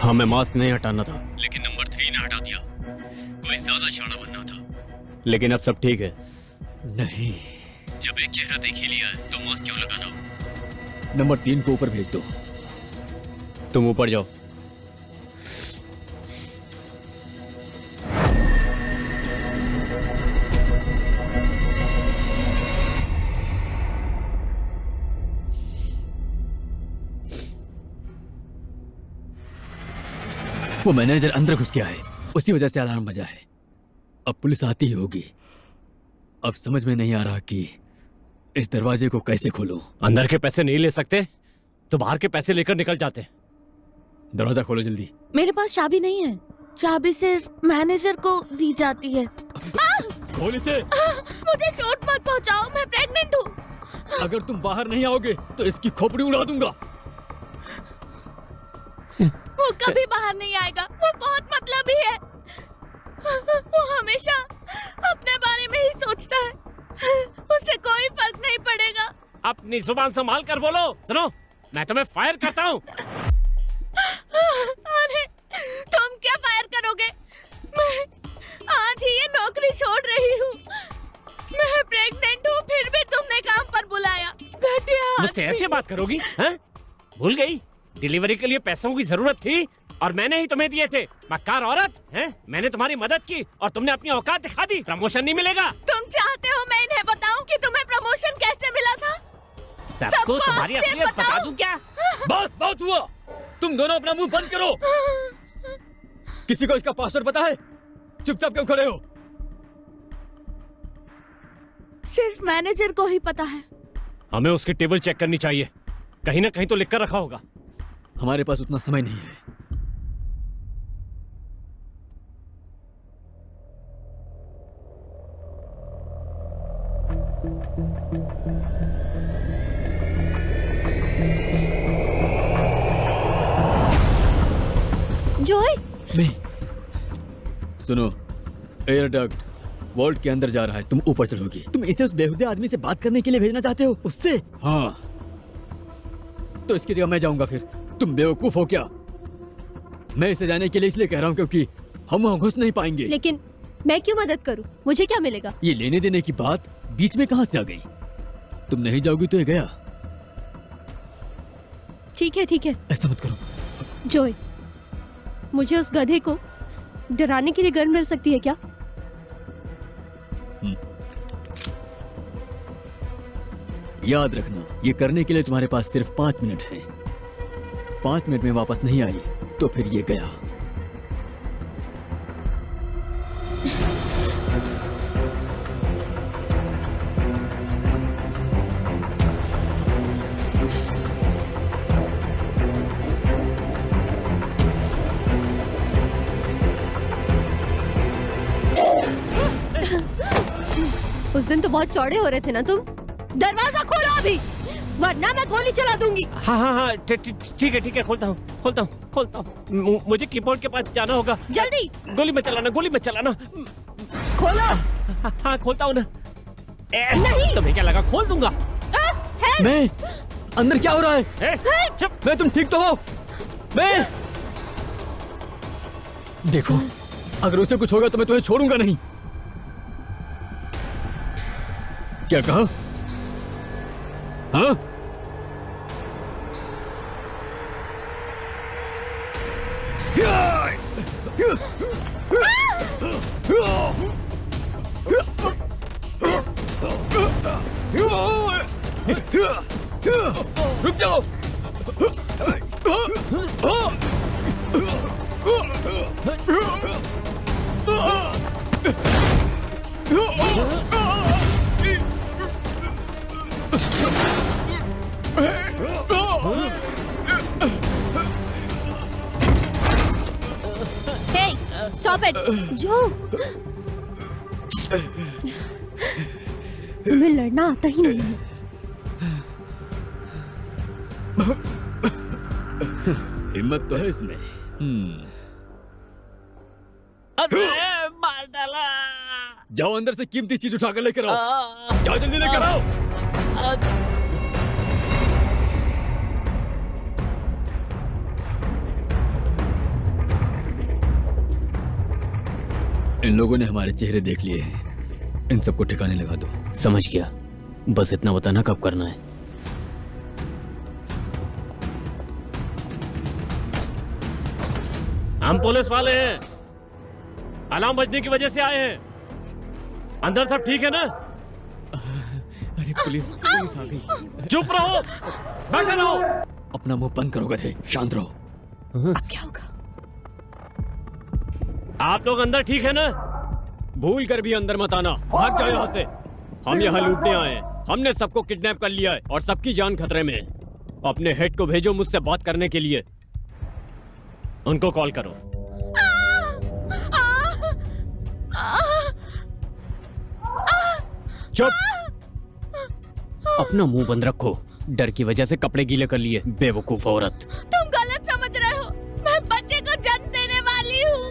[SPEAKER 3] हमें मास्क नहीं हटाना था, लेकिन नंबर 3 ने हटा दिया। कोई ज्यादा शाना बनना था, लेकिन अब सब ठीक है।
[SPEAKER 5] नहीं,
[SPEAKER 3] जब एक चेहरा देख ही लिया है तो मास्क क्यों लगाना?
[SPEAKER 5] नंबर 3 को ऊपर भेज दो।
[SPEAKER 3] तुम ऊपर जाओ।
[SPEAKER 5] वो मैनेजर अंदर घुस गया है, उसी वजह से अलार्म बजा है। अब पुलिस आती ही होगी। अब समझ में नहीं आ रहा कि इस दरवाजे को कैसे खोलूं।
[SPEAKER 6] अंदर के पैसे नहीं ले सकते तो बाहर के पैसे लेकर निकल जाते।
[SPEAKER 5] दरवाजा खोलो जल्दी।
[SPEAKER 2] मेरे पास चाबी नहीं है। चाबी सिर्फ मैनेजर को दी जाती है।
[SPEAKER 5] खोल इसे।
[SPEAKER 2] मुझे चोट मत पहुंचाओ, मैं प्रेग्नेंट हूँ।
[SPEAKER 5] अगर तुम बाहर नहीं आओगे तो इसकी खोपड़ी उड़ा दूंगा।
[SPEAKER 2] वो कभी बाहर नहीं आएगा। वो बहुत मतलबी है। वो हमेशा अपने बारे में ही सोचता है। उसे कोई फर्क नहीं पड़ेगा।
[SPEAKER 6] अपनी जुबान संभाल कर बोलो। सुनो, मैं तुम्हें फायर करता हूँ।
[SPEAKER 2] अरे तुम क्या फायर करोगे? मैं आज ही ये नौकरी छोड़ रही हूँ। मैं प्रेग्नेंट हूँ, फिर भी तुमने काम पर बुलाया। घटिया।
[SPEAKER 6] मुझसे ऐसे बात करोगी? हैं? भूल गई? डिलीवरी के लिए पैसों की जरूरत थी और मैंने ही तुम्हें दिए थे। मक्कार औरत हैं? मैंने तुम्हारी मदद की और तुमने अपनी औकात दिखा दी। प्रमोशन नहीं मिलेगा।
[SPEAKER 2] तुम चाहते हो मैं इन्हें बताऊं कि तुम्हें प्रमोशन कैसे मिला था?
[SPEAKER 6] सबको तुम्हारी असलियत बता दूं क्या?
[SPEAKER 5] बस बहुत हुआ। तुम दोनों अपना मुंह बंद करो। किसी को इसका पासवर्ड पता है? चुपचाप क्यों खड़े हो?
[SPEAKER 2] सिर्फ मैनेजर को ही पता है।
[SPEAKER 6] हमें उसकी टेबल चेक करनी चाहिए। कहीं ना कहीं तो लिख कर रखा होगा।
[SPEAKER 5] हमारे पास उतना समय नहीं है।
[SPEAKER 2] जॉय,
[SPEAKER 5] नहीं, सुनो, एयर डक्ट वॉल्ट के अंदर जा रहा है। तुम ऊपर चढ़ोगी। तुम इसे उस बेहुदे आदमी से बात करने के लिए भेजना चाहते हो? उससे? हाँ, तो इसकी जगह मैं जाऊंगा। फिर तुम बेवकूफ हो क्या? मैं इसे जाने के लिए इसलिए कह रहा हूँ क्योंकि हम वहां घुस नहीं पाएंगे।
[SPEAKER 4] लेकिन मैं क्यों मदद करूं? मुझे क्या मिलेगा?
[SPEAKER 5] ये लेने देने की बात बीच में कहां से आ गई? तुम नहीं जाओगी तो ये गया।
[SPEAKER 4] ठीक है ठीक है।
[SPEAKER 5] ऐसा मत करो।
[SPEAKER 4] जॉय, मुझे उस गधे को डराने के लिए गन मिल सकती है क्या?
[SPEAKER 5] याद रखना, ये करने के लिए तुम्हारे पास सिर्फ 5 मिनट हैं। 5 मिनट में वापस नहीं आई तो फिर ये गया।
[SPEAKER 4] तो बहुत चौड़े हो रहे थे ना तुम। दरवाजा खोलो अभी, वरना मैं गोली चला दूंगी।
[SPEAKER 6] हाँ हाँ हाँ, ठीक है, खोलता हूँ। मुझे कीबोर्ड के पास जाना होगा।
[SPEAKER 4] जल्दी
[SPEAKER 6] गोली मत चलाना।
[SPEAKER 4] खोलो।
[SPEAKER 6] हाँ, खोलता हूँ ना।
[SPEAKER 4] नहीं।
[SPEAKER 6] तुम्हें क्या लगा खोल दूंगा?
[SPEAKER 5] मैं अंदर क्या हो रहा है?
[SPEAKER 6] चुप।
[SPEAKER 5] मैं तुम ठीक तो हो? मैं देखो, अगर उसे कुछ होगा तो मैं तुम्हें छोड़ूंगा नहीं। क्या कहा? हाँ? रुक जाओ।
[SPEAKER 4] Hey, stop it! जो तुम्हें लड़ना आता ही नहीं है।
[SPEAKER 5] हिम्मत तो है इसमें।
[SPEAKER 6] अरे मार डाला।
[SPEAKER 5] जाओ अंदर से कीमती चीज उठाकर लेकर आओ। जाओ जल्दी लेकर आओ। इन लोगों ने हमारे चेहरे देख लिए हैं, इन सबको ठिकाने लगा दो।
[SPEAKER 3] समझ गया, बस इतना बताना कब करना है।
[SPEAKER 6] हम पुलिस वाले हैं, अलार्म बजने की वजह से आए हैं। अंदर सब ठीक है ना?
[SPEAKER 5] अरे पुलिस आ गई।
[SPEAKER 6] चुप रहो, बैठे रहो।
[SPEAKER 5] अपना मुंह बंद करो गधे, शांत रहो।
[SPEAKER 4] अब क्या होगा?
[SPEAKER 6] आप लोग अंदर ठीक है ना?
[SPEAKER 3] भूल कर भी अंदर मत आना, भाग जाओ यहाँ से। हम यहाँ लूटने आए हैं। हमने सबको किडनैप कर लिया है और सबकी जान खतरे में है। अपने हेड को भेजो मुझसे बात करने के लिए।
[SPEAKER 6] उनको कॉल करो।
[SPEAKER 3] चुप, अपना मुंह बंद रखो। डर की वजह से कपड़े गीले कर लिए, बेवकूफ औरत।
[SPEAKER 2] तुम गलत समझ रहे हो, मैं बच्चे को जन्म देने वाली हूँ।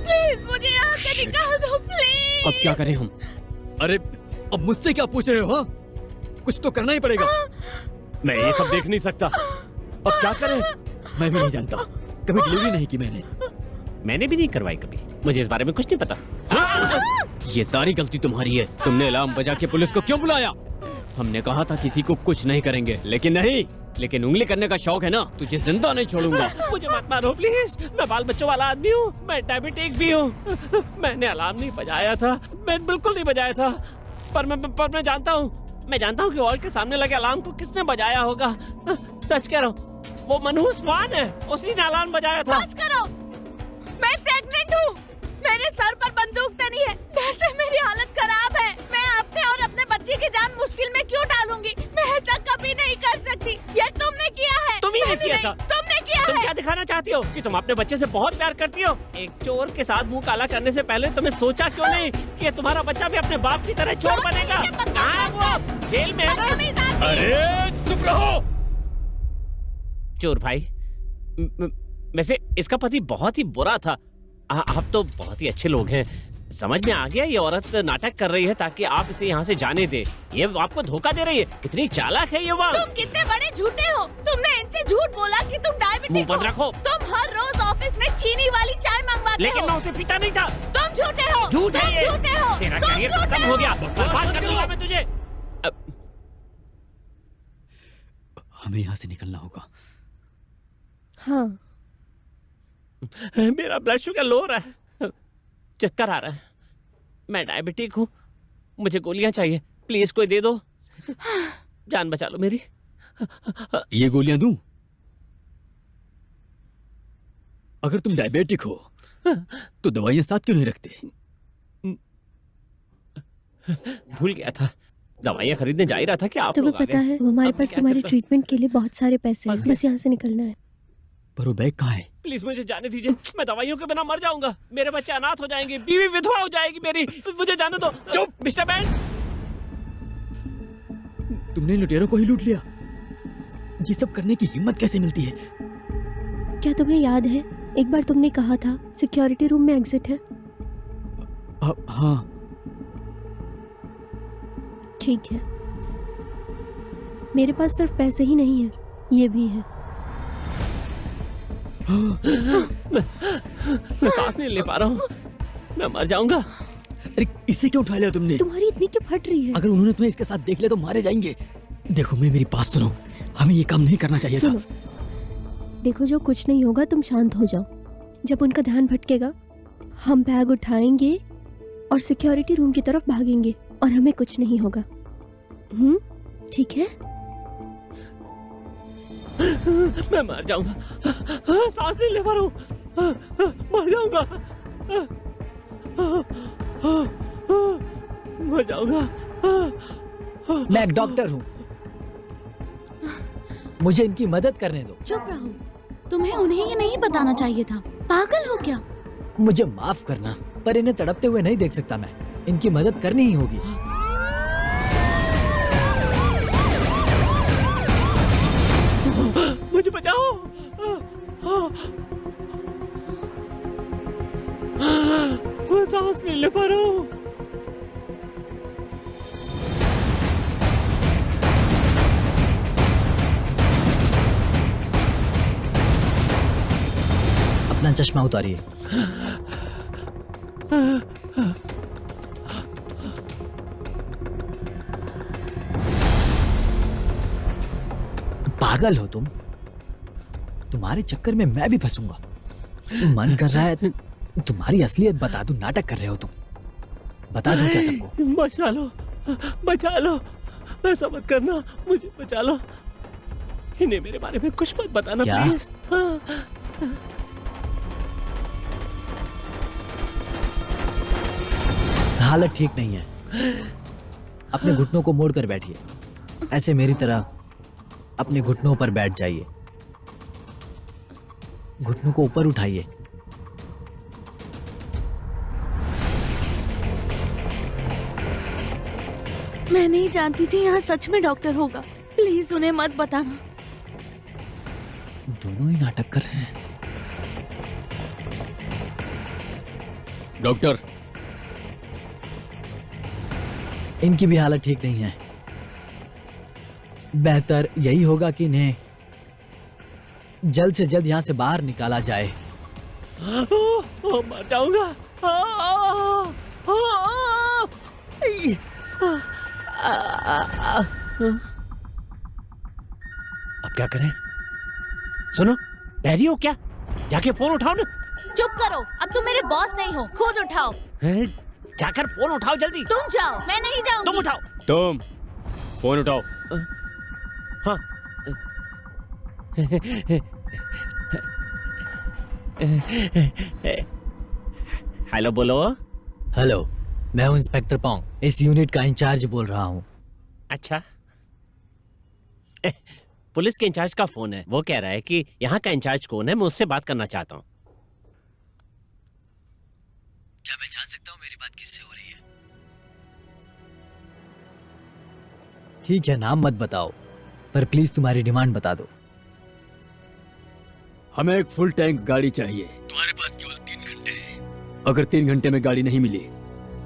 [SPEAKER 2] प्लीज मुझे यहाँ से निकाल दो, प्लीज।
[SPEAKER 3] अब क्या करें हम?
[SPEAKER 5] अरे अब मुझसे क्या पूछ रहे हो? हाँ, कुछ तो करना ही पड़ेगा।
[SPEAKER 6] मैं ये सब देख नहीं सकता। अब क्या करें?
[SPEAKER 5] मैं भी नहीं जानता, कभी डिलीवरी नहीं की
[SPEAKER 6] मैंने भी नहीं करवाई कभी, मुझे इस बारे में कुछ नहीं पता।
[SPEAKER 3] ये सारी गलती तुम्हारी है। तुमने अलार्म बजा के पुलिस को क्यों बुलाया? हमने कहा था किसी को कुछ नहीं करेंगे, लेकिन नहीं। लेकिन उंगली करने का शौक है ना, तुझे जिंदा नहीं छोड़ूंगा।
[SPEAKER 6] मुझे मत मारो प्लीज, मैं बाल बच्चों वाला आदमी हूँ, मैं डायबिटिक भी हूँ। मैंने अलार्म नहीं बजाया था, मैं बिल्कुल नहीं बजाया था। पर मैं जानता हूँ कि और के सामने लगे अलार्म को किसने बजाया होगा। सच कह रहा हूँ, वो मनहूस मान है, उसी ने अलार्म बजाया था।
[SPEAKER 2] बस करो, मैं प्रेग्नेंट हूँ। मेरे सर पर बंदूक तनी है, डर से मेरी हालत खराब है। मैं अपने और अपने बच्चे की जान मुश्किल में क्यों डालूंगी? मैं ऐसा कभी नहीं कर सकती। ये तुमने किया है।
[SPEAKER 6] तुम ही ने
[SPEAKER 2] मैंने
[SPEAKER 6] किया
[SPEAKER 2] नहीं,
[SPEAKER 6] था।
[SPEAKER 2] तुमने किया
[SPEAKER 6] तुम
[SPEAKER 2] है।
[SPEAKER 6] क्या दिखाना चाहती हो कि तुम अपने बच्चे से बहुत प्यार करती हो? एक चोर के साथ मुंह काला करने से पहले तुमने सोचा क्यों नहीं कि तुम्हारा बच्चा भी अपने बाप की तरह चोर बनेगा? कहाँ है वो? जेल में है ना?
[SPEAKER 5] अरे चुप रहो।
[SPEAKER 6] चोर भाई, वैसे इसका पति बहुत ही बुरा था। आप तो बहुत ही अच्छे लोग हैं। समझ में आ गया, ये औरत नाटक कर रही है ताकि आप इसे यहाँ से जाने दे। ये आपको धोखा दे रही है। कितनी चालाक है ये वो।
[SPEAKER 2] तुम कितने बड़े झूठे हो। तुमने इनसे झूठ बोला कि तुम डायबिटिक
[SPEAKER 6] मुंह
[SPEAKER 2] हो।
[SPEAKER 6] बंद रखो।
[SPEAKER 2] तुम हर रोज ऑफिस में चीनी वाली चाय मंगवाते
[SPEAKER 6] लेकिन
[SPEAKER 2] हो।
[SPEAKER 6] मैं उसे पीता नहीं था।
[SPEAKER 2] तुम झूठे हो।
[SPEAKER 6] झूठ है
[SPEAKER 2] तुम
[SPEAKER 6] ये।
[SPEAKER 2] झूठे हो।
[SPEAKER 6] तेरा
[SPEAKER 2] तुम
[SPEAKER 6] करियर
[SPEAKER 2] झूठे
[SPEAKER 6] खत्म हो गया,
[SPEAKER 2] हो।
[SPEAKER 6] बर्बाद कर दूंगा मैं तुझे।
[SPEAKER 5] हमें यहाँ से निकलना होगा।
[SPEAKER 4] हाँ,
[SPEAKER 6] मेरा ब्लड शुगर लो रहा है, चक्कर आ रहा है। मैं डायबिटिक हूँ, मुझे गोलियां चाहिए। प्लीज कोई दे दो, जान बचा लो मेरी।
[SPEAKER 5] ये गोलियां दूं? अगर तुम डायबिटिक हो तो दवाइयां साथ क्यों नहीं रखते?
[SPEAKER 6] भूल गया था, दवाइयां खरीदने जा ही रहा था कि आप
[SPEAKER 4] तुम्हें
[SPEAKER 6] लोग आ
[SPEAKER 4] पता
[SPEAKER 6] गए।
[SPEAKER 4] है हमारे
[SPEAKER 6] अब मैं
[SPEAKER 4] पास
[SPEAKER 6] क्या
[SPEAKER 4] तुम्हारे
[SPEAKER 6] करता?
[SPEAKER 4] ट्रीटमेंट के लिए बहुत सारे पैसे हैं। बस यहाँ से निकलना है।
[SPEAKER 5] पर वो बैग कहाँ है?
[SPEAKER 6] प्लीज मुझे जाने दीजिए, मैं दवाइयों के बिना मर जाऊंगा। मेरे बच्चे अनाथ हो जाएंगे, बीवी विधवा हो जाएगी मेरी। मुझे जाने दो। चुप मिस्टर बैंड,
[SPEAKER 5] तुमने लुटेरों को ही लूट लिया? ये सब करने की हिम्मत कैसे मिलती है?
[SPEAKER 4] क्या तुम्हें याद है एक बार तुमने कहा था सिक्योरिटी रूम में एग्जिट है?
[SPEAKER 5] हाँ।
[SPEAKER 4] ठीक है, मेरे पास सिर्फ पैसे ही नहीं है, ये भी है।
[SPEAKER 6] मैं सांस नहीं ले पा रहा हूँ, मैं मर जाऊंगा।
[SPEAKER 5] अरे इसे क्यों उठा लिया तुमने?
[SPEAKER 4] तुम्हारी इतनी क्यों फट रही है?
[SPEAKER 5] अगर उन्होंने तुम्हें इसके साथ देख लिया तो मारे जाएंगे। देखो मैं, मेरी बात सुनो, हमें ये काम नहीं करना चाहिए
[SPEAKER 4] सुनो,
[SPEAKER 5] था।
[SPEAKER 4] देखो जो कुछ नहीं होगा, तुम शांत हो जाओ। जब उनका ध्यान भटकेगा हम बैग उठाएंगे और सिक्योरिटी रूम की तरफ भागेंगे और हमें कुछ नहीं होगा। ठीक है?
[SPEAKER 6] मैं मर जाऊंगा, सांस नहीं ले पा रहा हूँ, मर जाऊंगा, मर जाऊंगा।
[SPEAKER 1] मैं एक डॉक्टर हूँ, मुझे इनकी मदद करने दो।
[SPEAKER 2] चुप रहो, तुम्हें उन्हें ये नहीं बताना चाहिए था। पागल हो क्या?
[SPEAKER 1] मुझे माफ करना, पर इन्हें तड़पते हुए नहीं देख सकता मैं। इनकी मदद करनी ही होगी।
[SPEAKER 6] मुझे बचाओ, मैं सांस नहीं ले पा रहा हूँ।
[SPEAKER 1] अपना चश्मा उतारिए। पागल हो तुम? तुम्हारे चक्कर में मैं भी फंसूंगा। मन कर रहा है तुम्हारी असलियत बता दूं। नाटक कर रहे हो तुम। बता दो क्या सबको?
[SPEAKER 6] बचा लो, बचा लो, ऐसा मत करना, मुझे बचा लो। इन्हें मेरे बारे में कुछ मत बताना
[SPEAKER 1] क्या?
[SPEAKER 6] प्लीज।
[SPEAKER 1] हालत ठीक नहीं है, अपने घुटनों को मोड़कर बैठिए। ऐसे मेरी तरह अपने घुटनों पर बैठ जाइए। घुटनों को ऊपर उठाइए।
[SPEAKER 2] मैं नहीं जानती थी यहाँ सच में डॉक्टर होगा। प्लीज उन्हें मत बताना।
[SPEAKER 1] दोनों ही नाटक कर रहे हैं।
[SPEAKER 5] डॉक्टर,
[SPEAKER 1] इनकी भी हालत ठीक नहीं है। बेहतर यही होगा कि इन्हें जल्द से जल्द यहाँ से बाहर निकाला जाए।
[SPEAKER 6] मर जाऊंगा। अब क्या करें? सुनो, डरी हो क्या? जाके फोन उठाओ ना।
[SPEAKER 2] चुप करो, अब तुम मेरे बॉस नहीं हो, खुद उठाओ।
[SPEAKER 6] हैं? जाकर फोन उठाओ जल्दी।
[SPEAKER 2] तुम जाओ, मैं नहीं जाऊंगी।
[SPEAKER 6] तुम उठाओ।
[SPEAKER 3] तुम फोन उठाओ।
[SPEAKER 6] हाँ। हेलो, बोलो।
[SPEAKER 1] हेलो, मैं हूँ इंस्पेक्टर पोंग, इस यूनिट का इंचार्ज बोल रहा हूँ।
[SPEAKER 6] अच्छा, पुलिस के इंचार्ज का फोन है। वो कह रहा है कि यहाँ का इंचार्ज कौन है, मैं उससे बात करना चाहता हूँ।
[SPEAKER 1] क्या मैं जान सकता हूँ मेरी बात किससे हो रही है? ठीक है, नाम मत बताओ, पर प्लीज तुम्हारी डिमांड बता दो।
[SPEAKER 5] हमें एक फुल टैंक गाड़ी चाहिए। तुम्हारे पास केवल 3 घंटे हैं। अगर 3 घंटे में गाड़ी नहीं मिली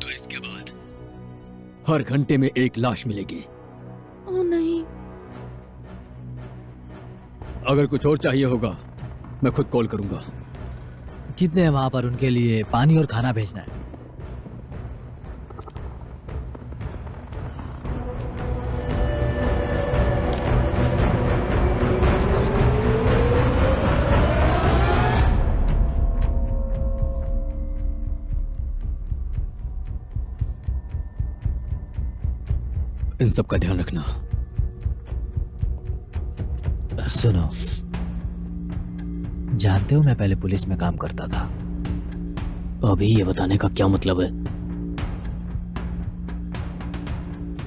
[SPEAKER 5] तो इसके बाद हर घंटे में एक लाश मिलेगी।
[SPEAKER 2] ओ नहीं।
[SPEAKER 5] अगर कुछ और चाहिए होगा मैं खुद कॉल करूंगा।
[SPEAKER 1] कितने हैं वहां पर उनके लिए पानी और खाना भेजना है?
[SPEAKER 5] इन सब का ध्यान रखना।
[SPEAKER 1] सुनो, जानते हो मैं पहले पुलिस में काम करता था।
[SPEAKER 3] अभी ये बताने का क्या मतलब है?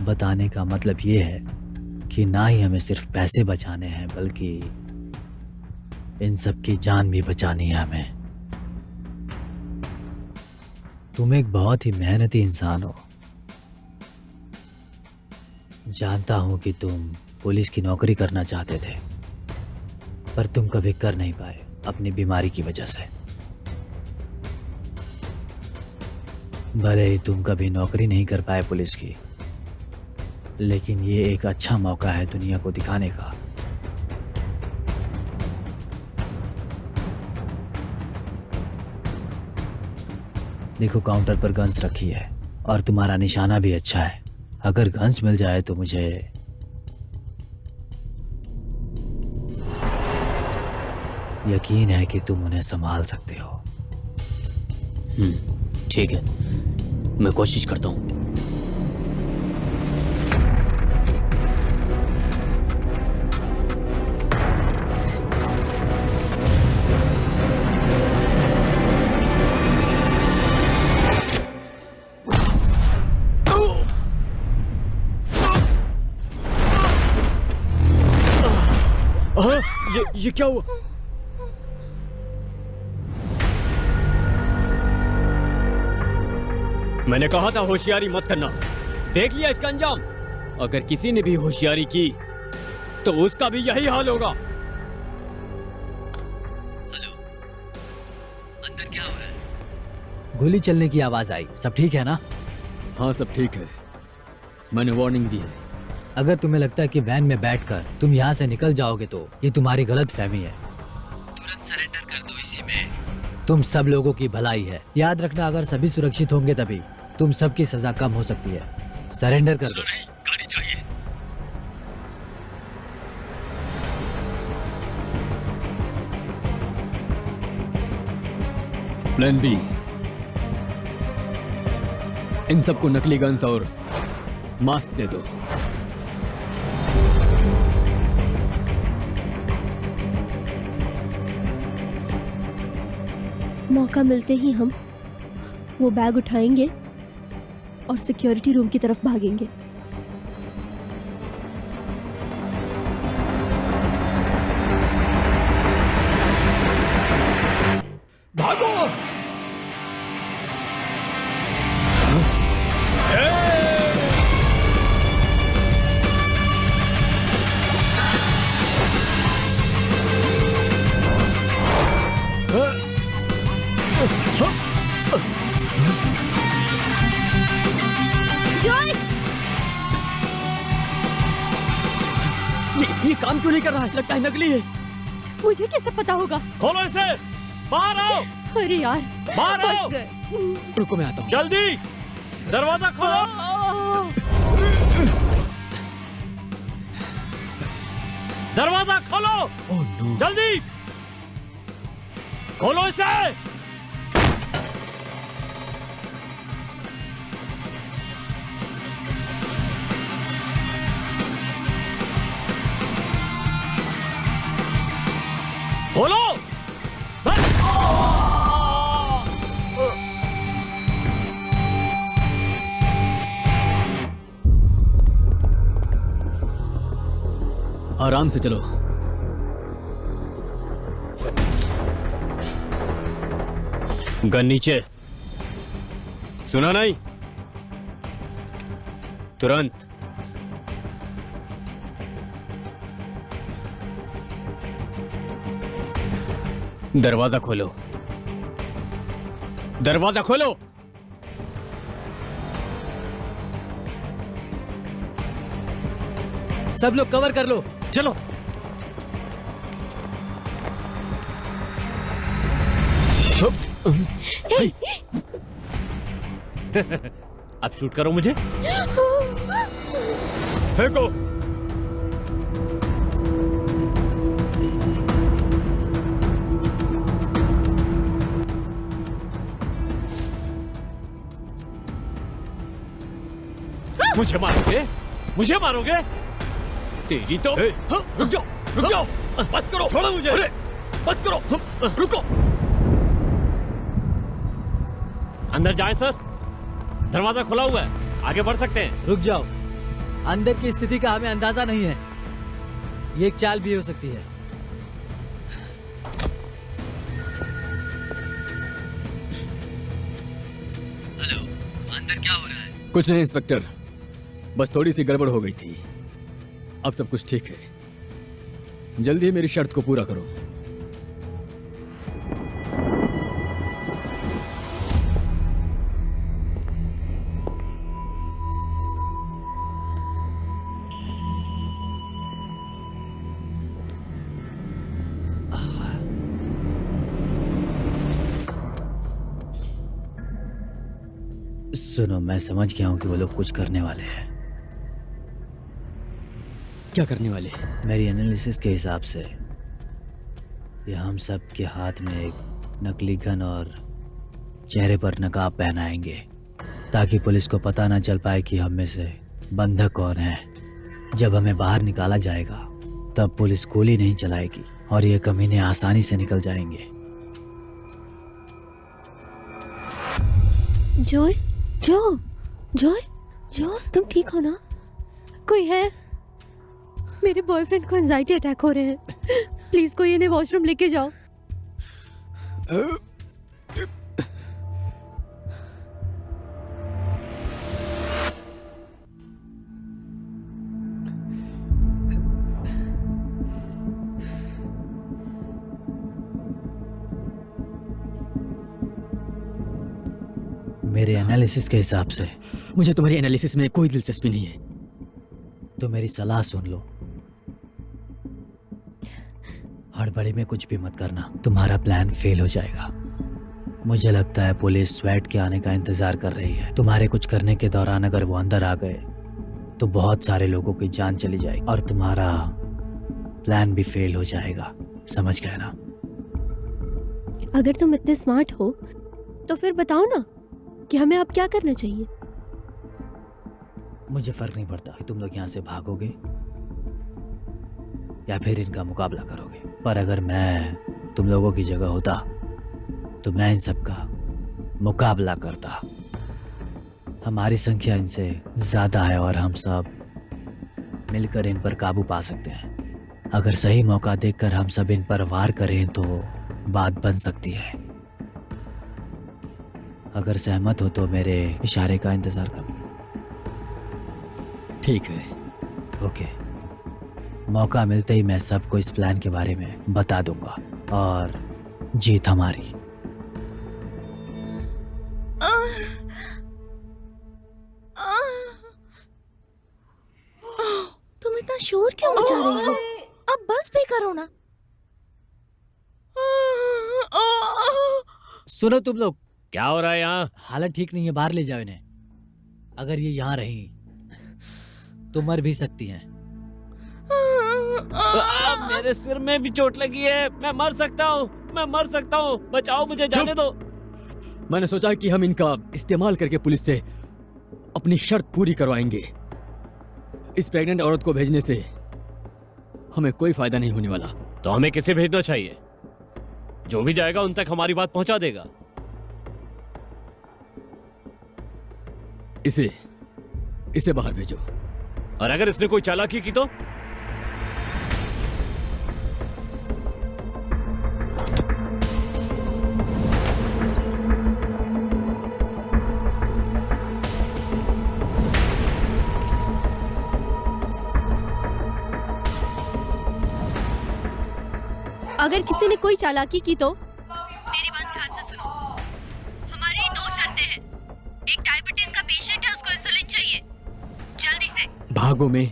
[SPEAKER 1] बताने का मतलब ये है कि ना ही हमें सिर्फ पैसे बचाने हैं, बल्कि इन सब की जान भी बचानी है हमें। तुम एक बहुत ही मेहनती इंसान हो। जानता हूं कि तुम पुलिस की नौकरी करना चाहते थे, पर तुम कभी कर नहीं पाए अपनी बीमारी की वजह से। भले ही तुम कभी नौकरी नहीं कर पाए पुलिस की, लेकिन ये एक अच्छा मौका है दुनिया को दिखाने का। देखो, काउंटर पर गन्स रखी है और तुम्हारा निशाना भी अच्छा है। अगर गन्स मिल जाए तो मुझे यकीन है कि तुम उन्हें संभाल सकते हो।
[SPEAKER 3] ठीक है, मैं कोशिश करता हूँ।
[SPEAKER 5] ये क्या हुआ?
[SPEAKER 3] मैंने कहा था होशियारी मत करना। देख लिया इसका अंजाम। अगर किसी ने भी होशियारी की तो उसका भी यही हाल होगा।
[SPEAKER 1] हेलो, अंदर क्या हो रहा है? गोली चलने की आवाज आई। सब ठीक है ना?
[SPEAKER 5] हाँ, सब ठीक है। मैंने वार्निंग दी है।
[SPEAKER 1] अगर तुम्हें लगता है कि वैन में बैठकर तुम यहाँ से निकल जाओगे तो ये तुम्हारी गलत फहमी है। तुरंत सरेंडर कर दो, इसी में तुम सब लोगों की भलाई है। याद रखना, अगर सभी सुरक्षित होंगे तभी तुम सबकी सजा कम हो सकती है। सरेंडर कर दो।
[SPEAKER 5] नहीं, गाड़ी चाहिए। प्लान बी, इन सबको नकली गन्स और मास्क दे दो।
[SPEAKER 4] मौका मिलते ही हम वो बैग उठाएंगे और सिक्योरिटी रूम की तरफ भागेंगे।
[SPEAKER 5] भागो! ये काम क्यों नहीं कर रहा है? लगता है नकली है।
[SPEAKER 4] मुझे कैसे पता होगा?
[SPEAKER 6] खोलो इसे, बाहर आओ,
[SPEAKER 4] अरे यार,
[SPEAKER 6] बाहर आओ,
[SPEAKER 4] फंस गए।
[SPEAKER 5] रुको, मैं आता हूँ।
[SPEAKER 6] जल्दी दरवाजा खोलो। दरवाजा खोलो,
[SPEAKER 5] ओह नो!
[SPEAKER 6] जल्दी खोलो इसे। खोलो।
[SPEAKER 5] आराम से चलो।
[SPEAKER 3] गन नीचे। सुना नहीं? तुरंत। दरवाजा खोलो, दरवाजा खोलो।
[SPEAKER 1] सब लोग कवर कर लो।
[SPEAKER 6] चलो। अब शूट करो मुझे।
[SPEAKER 5] फेंको।
[SPEAKER 6] मुझे मारोगे? मुझे मारोगे?
[SPEAKER 3] तेरी तो
[SPEAKER 5] रुक जाओ, रुक जाओ, बस करो,
[SPEAKER 6] छोड़ो मुझे।
[SPEAKER 5] अरे, बस करो, रुको।
[SPEAKER 6] अंदर जाएं सर, दरवाजा खुला हुआ है, आगे बढ़ सकते हैं।
[SPEAKER 1] रुक जाओ, अंदर की स्थिति का हमें अंदाजा नहीं है। ये एक चाल भी हो सकती है। हेलो, अंदर क्या हो रहा है?
[SPEAKER 5] कुछ नहीं इंस्पेक्टर, बस थोड़ी सी गड़बड़ हो गई थी। अब सब कुछ ठीक है। जल्दी ही मेरी शर्त को पूरा करो।
[SPEAKER 1] सुनो, मैं समझ गया हूँ कि वो लोग कुछ करने वाले हैं।
[SPEAKER 5] क्या करने वाले?
[SPEAKER 1] मेरी एनालिसिस के हिसाब से ये हम सब के हाथ में एक नकली गन और चेहरे पर नकाब पहनाएंगे ताकि पुलिस को पता ना चल पाए कि हम में से बंधक कौन है। जब हमें बाहर निकाला जाएगा तब पुलिस गोली नहीं चलाएगी और ये कमीने आसानी से निकल जाएंगे।
[SPEAKER 4] जॉय, जॉय, तुम ठीक हो ना? कोई है? मेरे बॉयफ्रेंड को एंजाइटी अटैक हो रहे हैं। प्लीज कोई इन्हें वॉशरूम लेके जाओ।
[SPEAKER 1] मेरे एनालिसिस के हिसाब से
[SPEAKER 5] मुझे तुम्हारी एनालिसिस में कोई दिलचस्पी नहीं है।
[SPEAKER 1] तो मेरी सलाह सुन लो, हड़बड़ी में कुछ भी मत करना, तुम्हारा प्लान फेल हो जाएगा। मुझे लगता है पुलिस स्वेट के आने का इंतजार कर रही है। तुम्हारे कुछ करने के दौरान अगर वो अंदर आ गए तो बहुत सारे लोगों की जान चली जाएगी और तुम्हारा प्लान भी फेल हो जाएगा। समझ गए ना?
[SPEAKER 4] अगर तुम इतने स्मार्ट हो तो फिर बताओ ना कि हमें अब क्या करना चाहिए।
[SPEAKER 1] मुझे फर्क नहीं पड़ता कि तुम लोग यहाँ से भागोगे या फिर इनका मुकाबला करोगे, पर अगर मैं तुम लोगों की जगह होता तो मैं इन सब का मुकाबला करता। हमारी संख्या इनसे ज्यादा है और हम सब मिलकर इन पर काबू पा सकते हैं। अगर सही मौका देखकर हम सब इन पर वार करें तो बात बन सकती है। अगर सहमत हो तो मेरे इशारे का इंतजार करो।
[SPEAKER 5] ठीक है।
[SPEAKER 1] ओके, मौका मिलते ही मैं सबको इस प्लान के बारे में बता दूंगा और जीत हमारी।
[SPEAKER 2] तुम इतना शोर क्यों मचा रही हो? अब बस भी करो ना।
[SPEAKER 1] सुनो तुम लोग,
[SPEAKER 6] क्या हो रहा है यहाँ?
[SPEAKER 1] हालत ठीक नहीं है, बाहर ले जाओ इन्हें। अगर ये यहाँ रही तो मर भी सकती हैं।
[SPEAKER 6] मेरे सिर में भी चोट लगी है, मैं मर सकता हूँ, बचाओ मुझे, जाने दो।
[SPEAKER 5] मैंने सोचा कि हम इनका इस्तेमाल करके पुलिस से अपनी शर्त पूरी करवाएंगे। इस प्रेग्नेंट औरत को भेजने से हमें कोई फायदा नहीं होने वाला।
[SPEAKER 6] तो हमें किसे भेजना चाहिए? जो भी जाएगा उन तक हमारी बात पहुंचा देगा।
[SPEAKER 5] इसे बाहर भेजो।
[SPEAKER 6] और अगर इसने कोई चालाकी की तो?
[SPEAKER 4] अगर किसी ने कोई चालाकी की तो मेरी बात ध्यान से सुनो। हमारी 2 शर्तें हैं। एक डायबिटीज का पेशेंट है, उसको इंसुलिन चाहिए, जल्दी से।
[SPEAKER 5] भागो में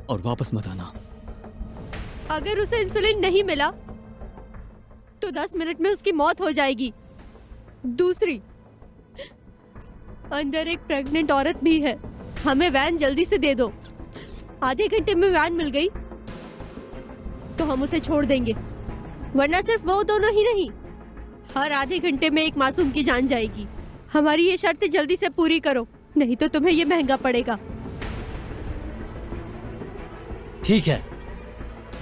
[SPEAKER 5] और वापस मत आना।
[SPEAKER 4] अगर उसे इंसुलिन नहीं मिला तो 10 मिनट में उसकी मौत हो जाएगी। दूसरी, अंदर एक प्रेग्नेंट औरत भी है, हमें वैन जल्दी से दे दो। आधे घंटे में वैन मिल गई तो हम उसे छोड़ देंगे, वरना सिर्फ वो दोनों ही नहीं, हर आधे घंटे में एक मासूम की जान जाएगी। हमारी ये शर्तें जल्दी से पूरी करो, नहीं तो तुम्हें ये महंगा पड़ेगा।
[SPEAKER 1] ठीक है,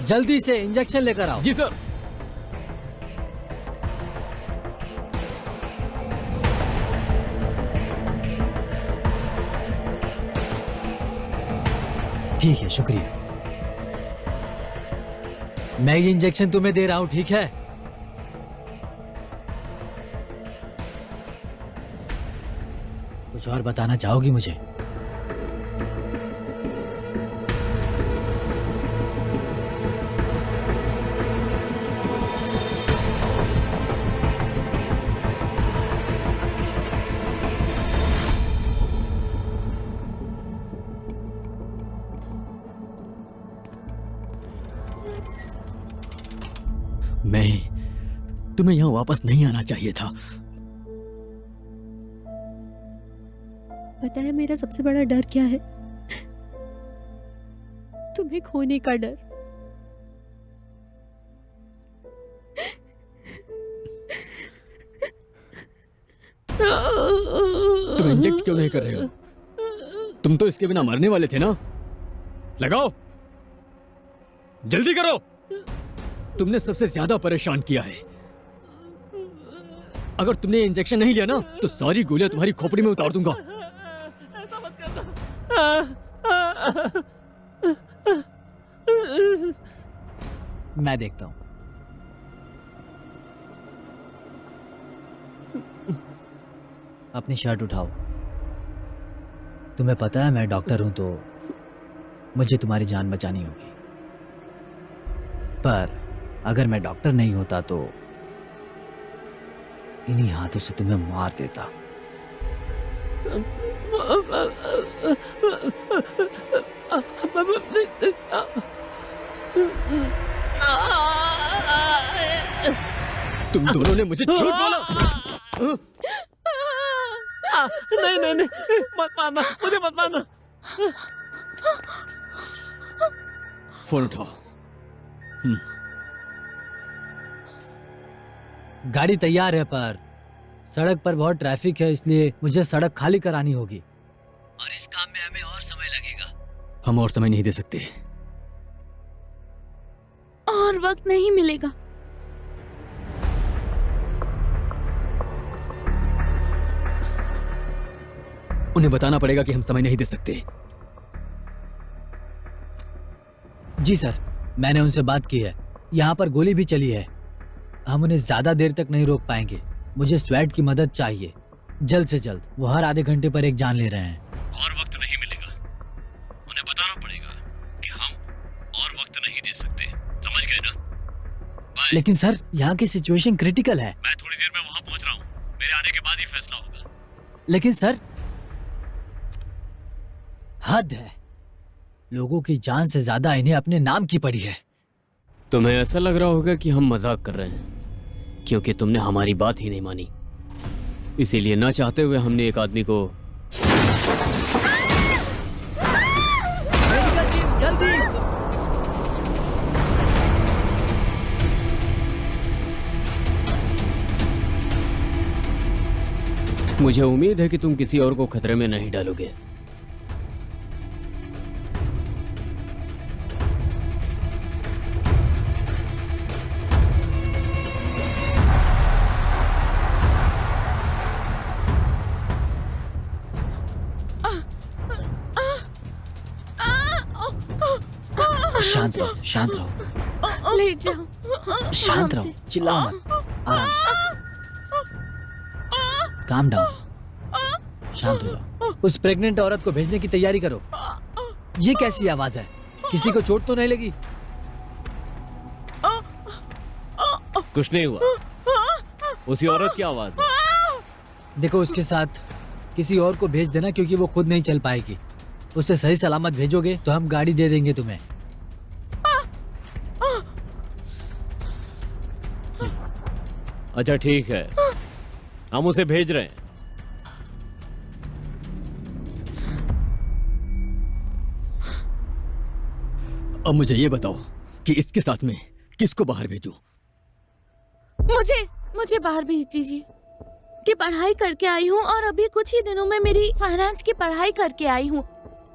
[SPEAKER 1] जल्दी से इंजेक्शन लेकर आओ।
[SPEAKER 5] जी सर।
[SPEAKER 1] ठीक है, शुक्रिया। मैं ये इंजेक्शन तुम्हें दे रहा हूं, ठीक है? कुछ और बताना चाहोगी मुझे?
[SPEAKER 5] तुम्हें यहाँ वापस नहीं आना चाहिए था।
[SPEAKER 4] पता है मेरा सबसे बड़ा डर क्या है? तुम्हें खोने का डर।
[SPEAKER 5] तुम इंजेक्ट क्यों नहीं कर रहे हो? तुम तो इसके बिना मरने वाले थे ना। लगाओ, जल्दी करो। तुमने सबसे ज्यादा परेशान किया है। अगर तुमने ये इंजेक्शन नहीं लिया ना तो सारी गोलियां तुम्हारी खोपड़ी में उतार दूंगा।
[SPEAKER 6] ऐसा मत करना।
[SPEAKER 1] मैं देखता हूं। अपनी शर्ट उठाओ। तुम्हें पता है मैं डॉक्टर हूं तो मुझे तुम्हारी जान बचानी होगी, पर अगर मैं डॉक्टर नहीं होता तो इन्हीं हाथों से तुम्हें मार देता।
[SPEAKER 5] तुम दोनों ने मुझे झूठ बोला।
[SPEAKER 6] नहीं नहीं नहीं, मत मारना मुझे, मत मारना।
[SPEAKER 5] फोन उठाओ।
[SPEAKER 1] गाड़ी तैयार है पर सड़क पर बहुत ट्रैफिक है, इसलिए मुझे सड़क खाली करानी होगी और इस काम में हमें और समय लगेगा।
[SPEAKER 5] हम और समय नहीं दे सकते।
[SPEAKER 2] और वक्त नहीं मिलेगा।
[SPEAKER 5] उन्हें बताना पड़ेगा कि हम समय नहीं दे सकते।
[SPEAKER 1] जी सर, मैंने उनसे बात की है। यहाँ पर गोली भी चली है। हम उन्हें ज्यादा देर तक नहीं रोक पाएंगे। मुझे स्वेट की मदद चाहिए, जल्द से जल्द। वो हर आधे घंटे पर एक जान ले रहे हैं।
[SPEAKER 3] और वक्त नहीं मिलेगा। उन्हें बताना पड़ेगा कि हम और वक्त नहीं दे सकते। समझ गए ना? बाय।
[SPEAKER 1] लेकिन सर, यहाँ की सिचुएशन क्रिटिकल है।
[SPEAKER 3] मैं थोड़ी देर में वहां पहुंच रहा हूँ। मेरे आने के बाद ही फैसला होगा।
[SPEAKER 1] लेकिन सर, हद है। लोगों की जान से ज्यादा इन्हें अपने नाम की पड़ी है।
[SPEAKER 3] तुम्हें ऐसा लग रहा होगा कि हम मजाक कर रहे हैं, क्योंकि तुमने हमारी बात ही नहीं मानी। इसीलिए ना चाहते हुए हमने एक आदमी को
[SPEAKER 1] मेडिकल टीम जल्दी!
[SPEAKER 3] मुझे उम्मीद है कि तुम किसी और को खतरे में नहीं डालोगे।
[SPEAKER 1] शांत रहो, शांत रहो,
[SPEAKER 2] लेट जाओ।
[SPEAKER 1] शांत रहो, चिल्लाओ मत, आराम से। काम डाउन, शांत हो जाओ। उस प्रेग्नेंट औरत को भेजने की तैयारी करो। ये कैसी आवाज है? किसी को चोट तो नहीं लगी?
[SPEAKER 3] कुछ नहीं हुआ। उसी औरत की आवाज है।
[SPEAKER 1] देखो, उसके साथ किसी और को भेज देना, क्योंकि वो खुद नहीं चल पाएगी। उसे सही सलामत भेजोगे तो हम गाड़ी दे देंगे तुम्हें।
[SPEAKER 3] अच्छा ठीक है, हम उसे भेज रहे हैं।
[SPEAKER 5] अब मुझे ये बताओ कि इसके साथ में किसको बाहर भेजूं?
[SPEAKER 2] मुझे बाहर भेज दीजिए कि पढ़ाई करके आई हूँ और अभी कुछ ही दिनों में मेरी फाइनेंस की पढ़ाई करके आई हूँ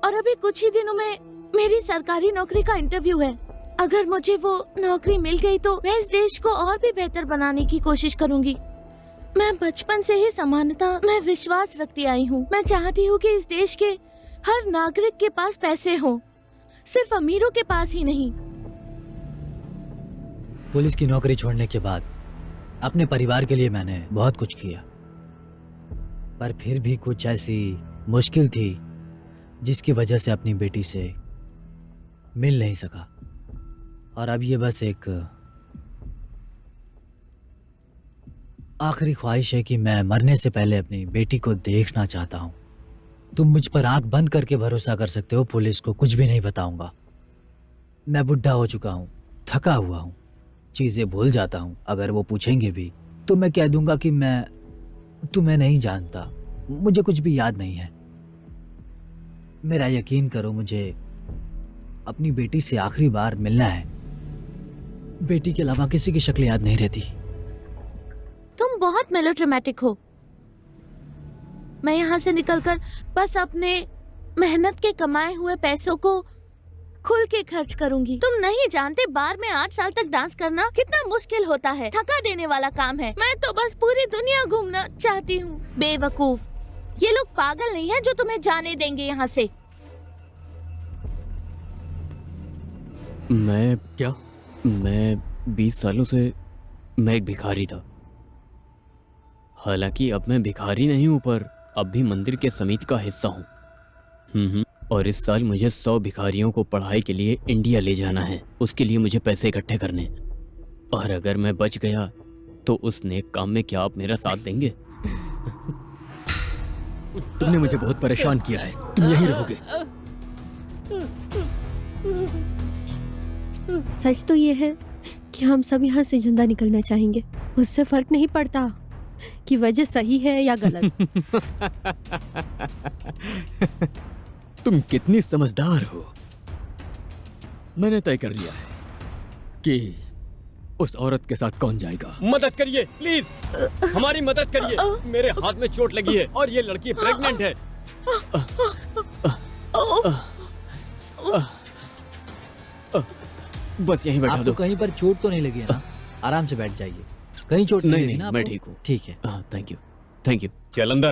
[SPEAKER 2] और अभी कुछ ही दिनों में मेरी सरकारी नौकरी का इंटरव्यू है। अगर मुझे वो नौकरी मिल गई तो मैं इस देश को और भी बेहतर बनाने की कोशिश करूंगी। मैं बचपन से ही समानता में विश्वास रखती आई हूँ। मैं चाहती हूँ कि इस देश के हर नागरिक के पास पैसे हो, सिर्फ अमीरों के पास ही नहीं।
[SPEAKER 1] पुलिस की नौकरी छोड़ने के बाद अपने परिवार के लिए मैंने बहुत कुछ किया, पर फिर भी कुछ ऐसी मुश्किल थी जिसकी वजह से अपनी बेटी से मिल नहीं सका। और अब ये बस एक आखिरी ख्वाहिश है कि मैं मरने से पहले अपनी बेटी को देखना चाहता हूं। तुम मुझ पर आंख बंद करके भरोसा कर सकते हो, पुलिस को कुछ भी नहीं बताऊंगा। मैं बुढ़ा हो चुका हूं, थका हुआ हूं, चीजें भूल जाता हूँ। अगर वो पूछेंगे भी तो मैं कह दूंगा कि मैं तुम्हें नहीं जानता, मुझे कुछ भी याद नहीं है। मेरा यकीन करो, मुझे अपनी बेटी से आखिरी बार मिलना है। बेटी के अलावा किसी की शक्ल याद नहीं रहती।
[SPEAKER 2] तुम बहुत मेलोड्रामेटिक हो। मैं यहाँ से निकलकर बस अपने मेहनत के कमाए हुए पैसों को खुल के खर्च करूंगी। तुम नहीं जानते बार में 8 साल तक डांस करना कितना मुश्किल होता है, थका देने वाला काम है। मैं तो बस पूरी दुनिया घूमना चाहती हूँ। बेवकूफ, ये लोग पागल नहीं है जो तुम्हें जाने देंगे यहाँ से।
[SPEAKER 3] मैं 20 सालों से मैं एक भिखारी था। हालांकि अब मैं भिखारी नहीं हूँ, पर अब भी मंदिर के समिति का हिस्सा हूँ। और इस साल मुझे 100 भिखारियों को पढ़ाई के लिए इंडिया ले जाना है। उसके लिए मुझे पैसे इकट्ठे करने, और अगर मैं बच गया तो उस नेक काम में क्या आप मेरा साथ देंगे?
[SPEAKER 5] तुमने मुझे बहुत परेशान किया है, तुम यहीं रहोगे।
[SPEAKER 4] सच तो ये है कि हम सब यहाँ से जिंदा निकलना चाहेंगे। उससे फर्क नहीं पड़ता कि वजह सही है या गलत।
[SPEAKER 5] तुम कितनी समझदार हो। मैंने तय कर लिया है कि उस औरत के साथ कौन जाएगा।
[SPEAKER 3] मदद करिए प्लीज, हमारी मदद करिए। मेरे हाथ में चोट लगी है और ये लड़की प्रेग्नेंट है। बस यहीं बैठा
[SPEAKER 1] आपको
[SPEAKER 3] दो।
[SPEAKER 1] कहीं पर चोट तो नहीं लगी है ना? आराम से बैठ जाइए। कहीं चोट नहीं लगी ना?
[SPEAKER 3] मैं
[SPEAKER 1] आपको?
[SPEAKER 3] ठीक हूँ।
[SPEAKER 1] ठीक है।
[SPEAKER 3] Thank you. चल अंदर।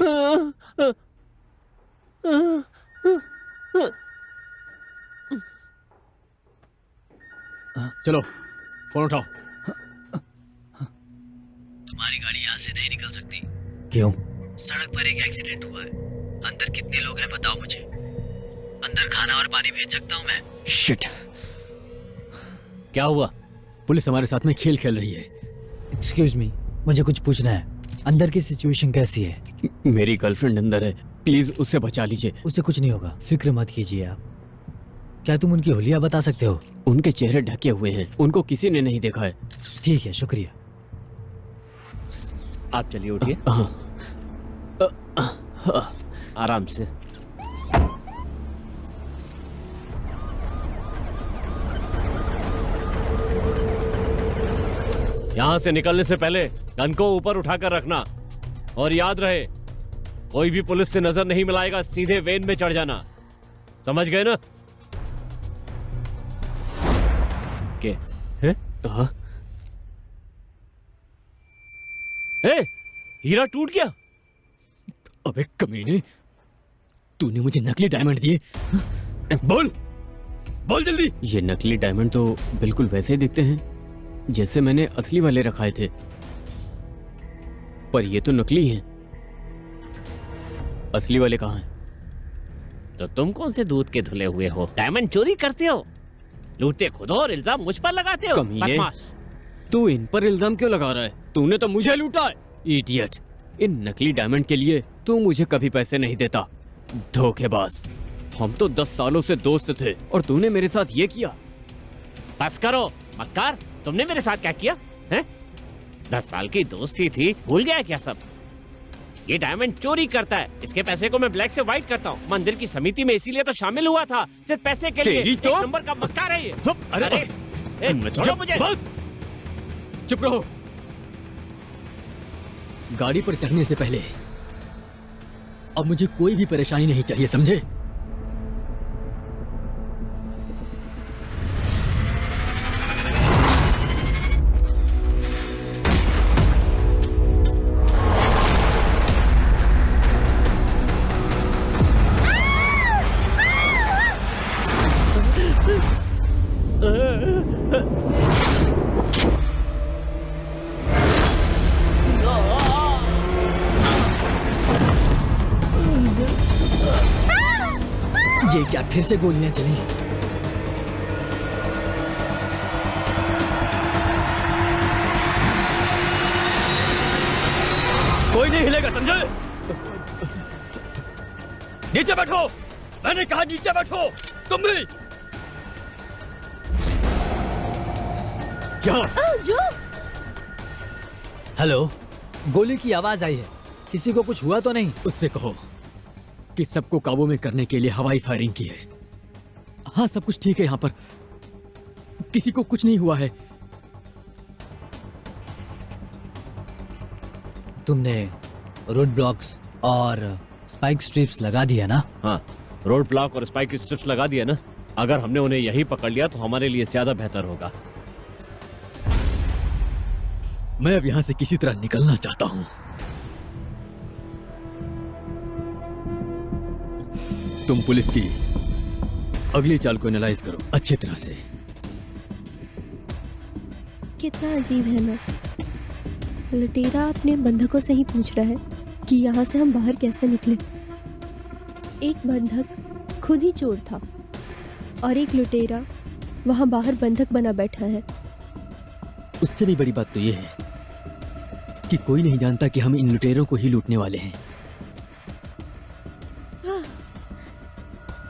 [SPEAKER 5] चलो फोन उठाओ।
[SPEAKER 1] तुम्हारी गाड़ी यहाँ से नहीं निकल सकती। क्यों? सड़क पर एक एक्सीडेंट हुआ है। अंदर कितने लोग हैं बताओ मुझे। अंदर खाना और पानी भेज सकता हूँ मैं?
[SPEAKER 5] शिट,
[SPEAKER 6] क्या हुआ?
[SPEAKER 5] पुलिस हमारे साथ में खेल खेल रही है।
[SPEAKER 1] एक्सक्यूज मी, मुझे कुछ पूछना है। अंदर की सिचुएशन कैसी है?
[SPEAKER 3] मेरी गर्लफ्रेंड अंदर है, प्लीज उससे बचा लीजिए।
[SPEAKER 1] उसे कुछ नहीं होगा, फिक्र मत कीजिए आप। क्या तुम उनकी हुलिया बता सकते हो?
[SPEAKER 3] उनके चेहरे ढके हुए हैं, उनको किसी ने नहीं देखा है।
[SPEAKER 1] ठीक है, शुक्रिया।
[SPEAKER 6] आप चलिए, उठिए आराम से। यहाँ से निकलने से पहले गन को ऊपर उठाकर रखना, और याद रहे कोई भी पुलिस से नजर नहीं मिलाएगा, सीधे वेन में चढ़ जाना। समझ गए ना? के हैं? हीरा टूट गया।
[SPEAKER 5] अबे कमीने, तूने मुझे नकली डायमंड दिए। बोल जल्दी।
[SPEAKER 3] ये नकली डायमंड तो बिल्कुल वैसे ही दिखते हैं जैसे मैंने असली वाले रखाए थे, पर ये तो नकली हैं। असली वाले कहाँ हैं?
[SPEAKER 6] तो तुम कौन से दूध के धुले हुए हो? डायमंड चोरी करते हो, लूटते खुद हो और इल्जाम मुझ पर लगाते हो।
[SPEAKER 3] कमीने,
[SPEAKER 6] बदमाश।
[SPEAKER 3] तू इन पर इल्जाम क्यों लगा रहा है? तूने तो मुझे लूटा है। इडियट, इन नकली डायमंड के लिए तू मुझे कभी पैसे नहीं देता। धोखेबाज, हम तो 10 सालों से दोस्त थे और तूने मेरे साथ ये किया।
[SPEAKER 6] बस करो मक्कार, तुमने मेरे साथ क्या किया है? 10 साल की दोस्ती थी, भूल गया क्या सब? ये डायमंड चोरी करता है, इसके पैसे को मैं ब्लैक से व्हाइट करता हूँ। मंदिर की समिति में इसीलिए तो शामिल हुआ था, सिर्फ पैसे के लिए।
[SPEAKER 3] तेरी तो-
[SPEAKER 6] एक नंबर का मक्कार है ये।
[SPEAKER 3] अरे,
[SPEAKER 6] छोड़ो मुझे।
[SPEAKER 5] बस चुप रहो। गाड़ी पर चढ़ने से पहले अब मुझे कोई भी परेशानी नहीं चाहिए, समझे?
[SPEAKER 1] ये क्या फिर से गोलियां चली?
[SPEAKER 5] कोई नहीं हिलेगा, समझे? नीचे बैठो, मैंने कहा नीचे बैठो। तुम भी क्या?
[SPEAKER 4] जो
[SPEAKER 1] हेलो, गोली की आवाज आई है, किसी को कुछ हुआ तो नहीं?
[SPEAKER 5] उससे कहो कि सबको काबू में करने के लिए हवाई फायरिंग की है। हाँ, सब कुछ ठीक है यहाँ पर, किसी को कुछ नहीं हुआ है।
[SPEAKER 1] तुमने रोड ब्लॉक्स और स्पाइक स्ट्रिप्स लगा दिया ना?
[SPEAKER 6] हाँ, रोड ब्लॉक और स्पाइक स्ट्रिप्स लगा दिया ना। अगर हमने उन्हें यही पकड़ लिया तो हमारे लिए ज्यादा बेहतर होगा।
[SPEAKER 5] मैं अब यहाँ से किसी तरह निकलना चाहता हूँ। तुम पुलिस की अगली चाल को एनालाइज करो अच्छी तरह से।
[SPEAKER 4] कितना अजीब है ना, लुटेरा अपने बंधकों से ही पूछ रहा है कि यहाँ से हम बाहर कैसे निकले। एक बंधक खुद ही चोर था और एक लुटेरा वहाँ बाहर बंधक बना बैठा है।
[SPEAKER 5] उससे भी बड़ी बात तो ये है कि कोई नहीं जानता कि हम इन लुटेरों को ही लूटने वाले हैं।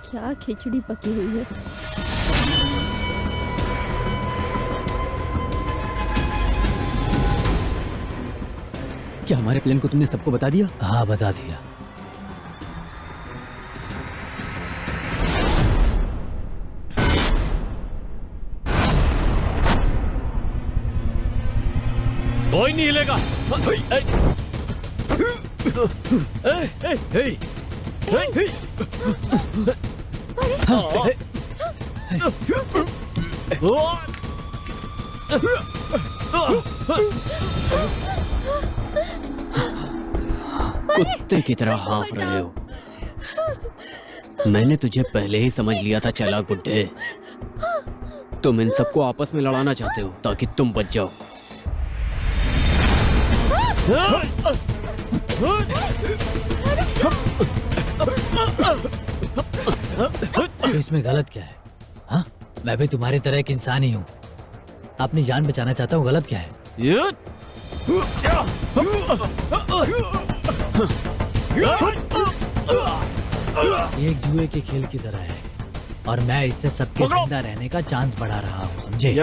[SPEAKER 4] क्या खिचड़ी पकी हुई है।
[SPEAKER 5] क्या हमारे प्लान को तुमने सबको बता दिया?
[SPEAKER 1] हाँ, बता दिया।
[SPEAKER 6] कोई नहीं हिलेगा।
[SPEAKER 3] कुत्ते की तरह हाँफ रहे हो। मैंने तुझे पहले ही समझ लिया था चालाक बुड्ढे। तुम इन सबको आपस में लड़ाना चाहते हो ताकि तुम बच जाओ।
[SPEAKER 1] तो इसमें गलत क्या है? हाँ, मैं भी तुम्हारी तरह एक इंसान ही हूँ। अपनी जान बचाना चाहता हूँ, गलत क्या है? ये एक जुए के खेल की तरह है और मैं इससे सबके जिंदा रहने का चांस बढ़ा रहा हूँ, समझे?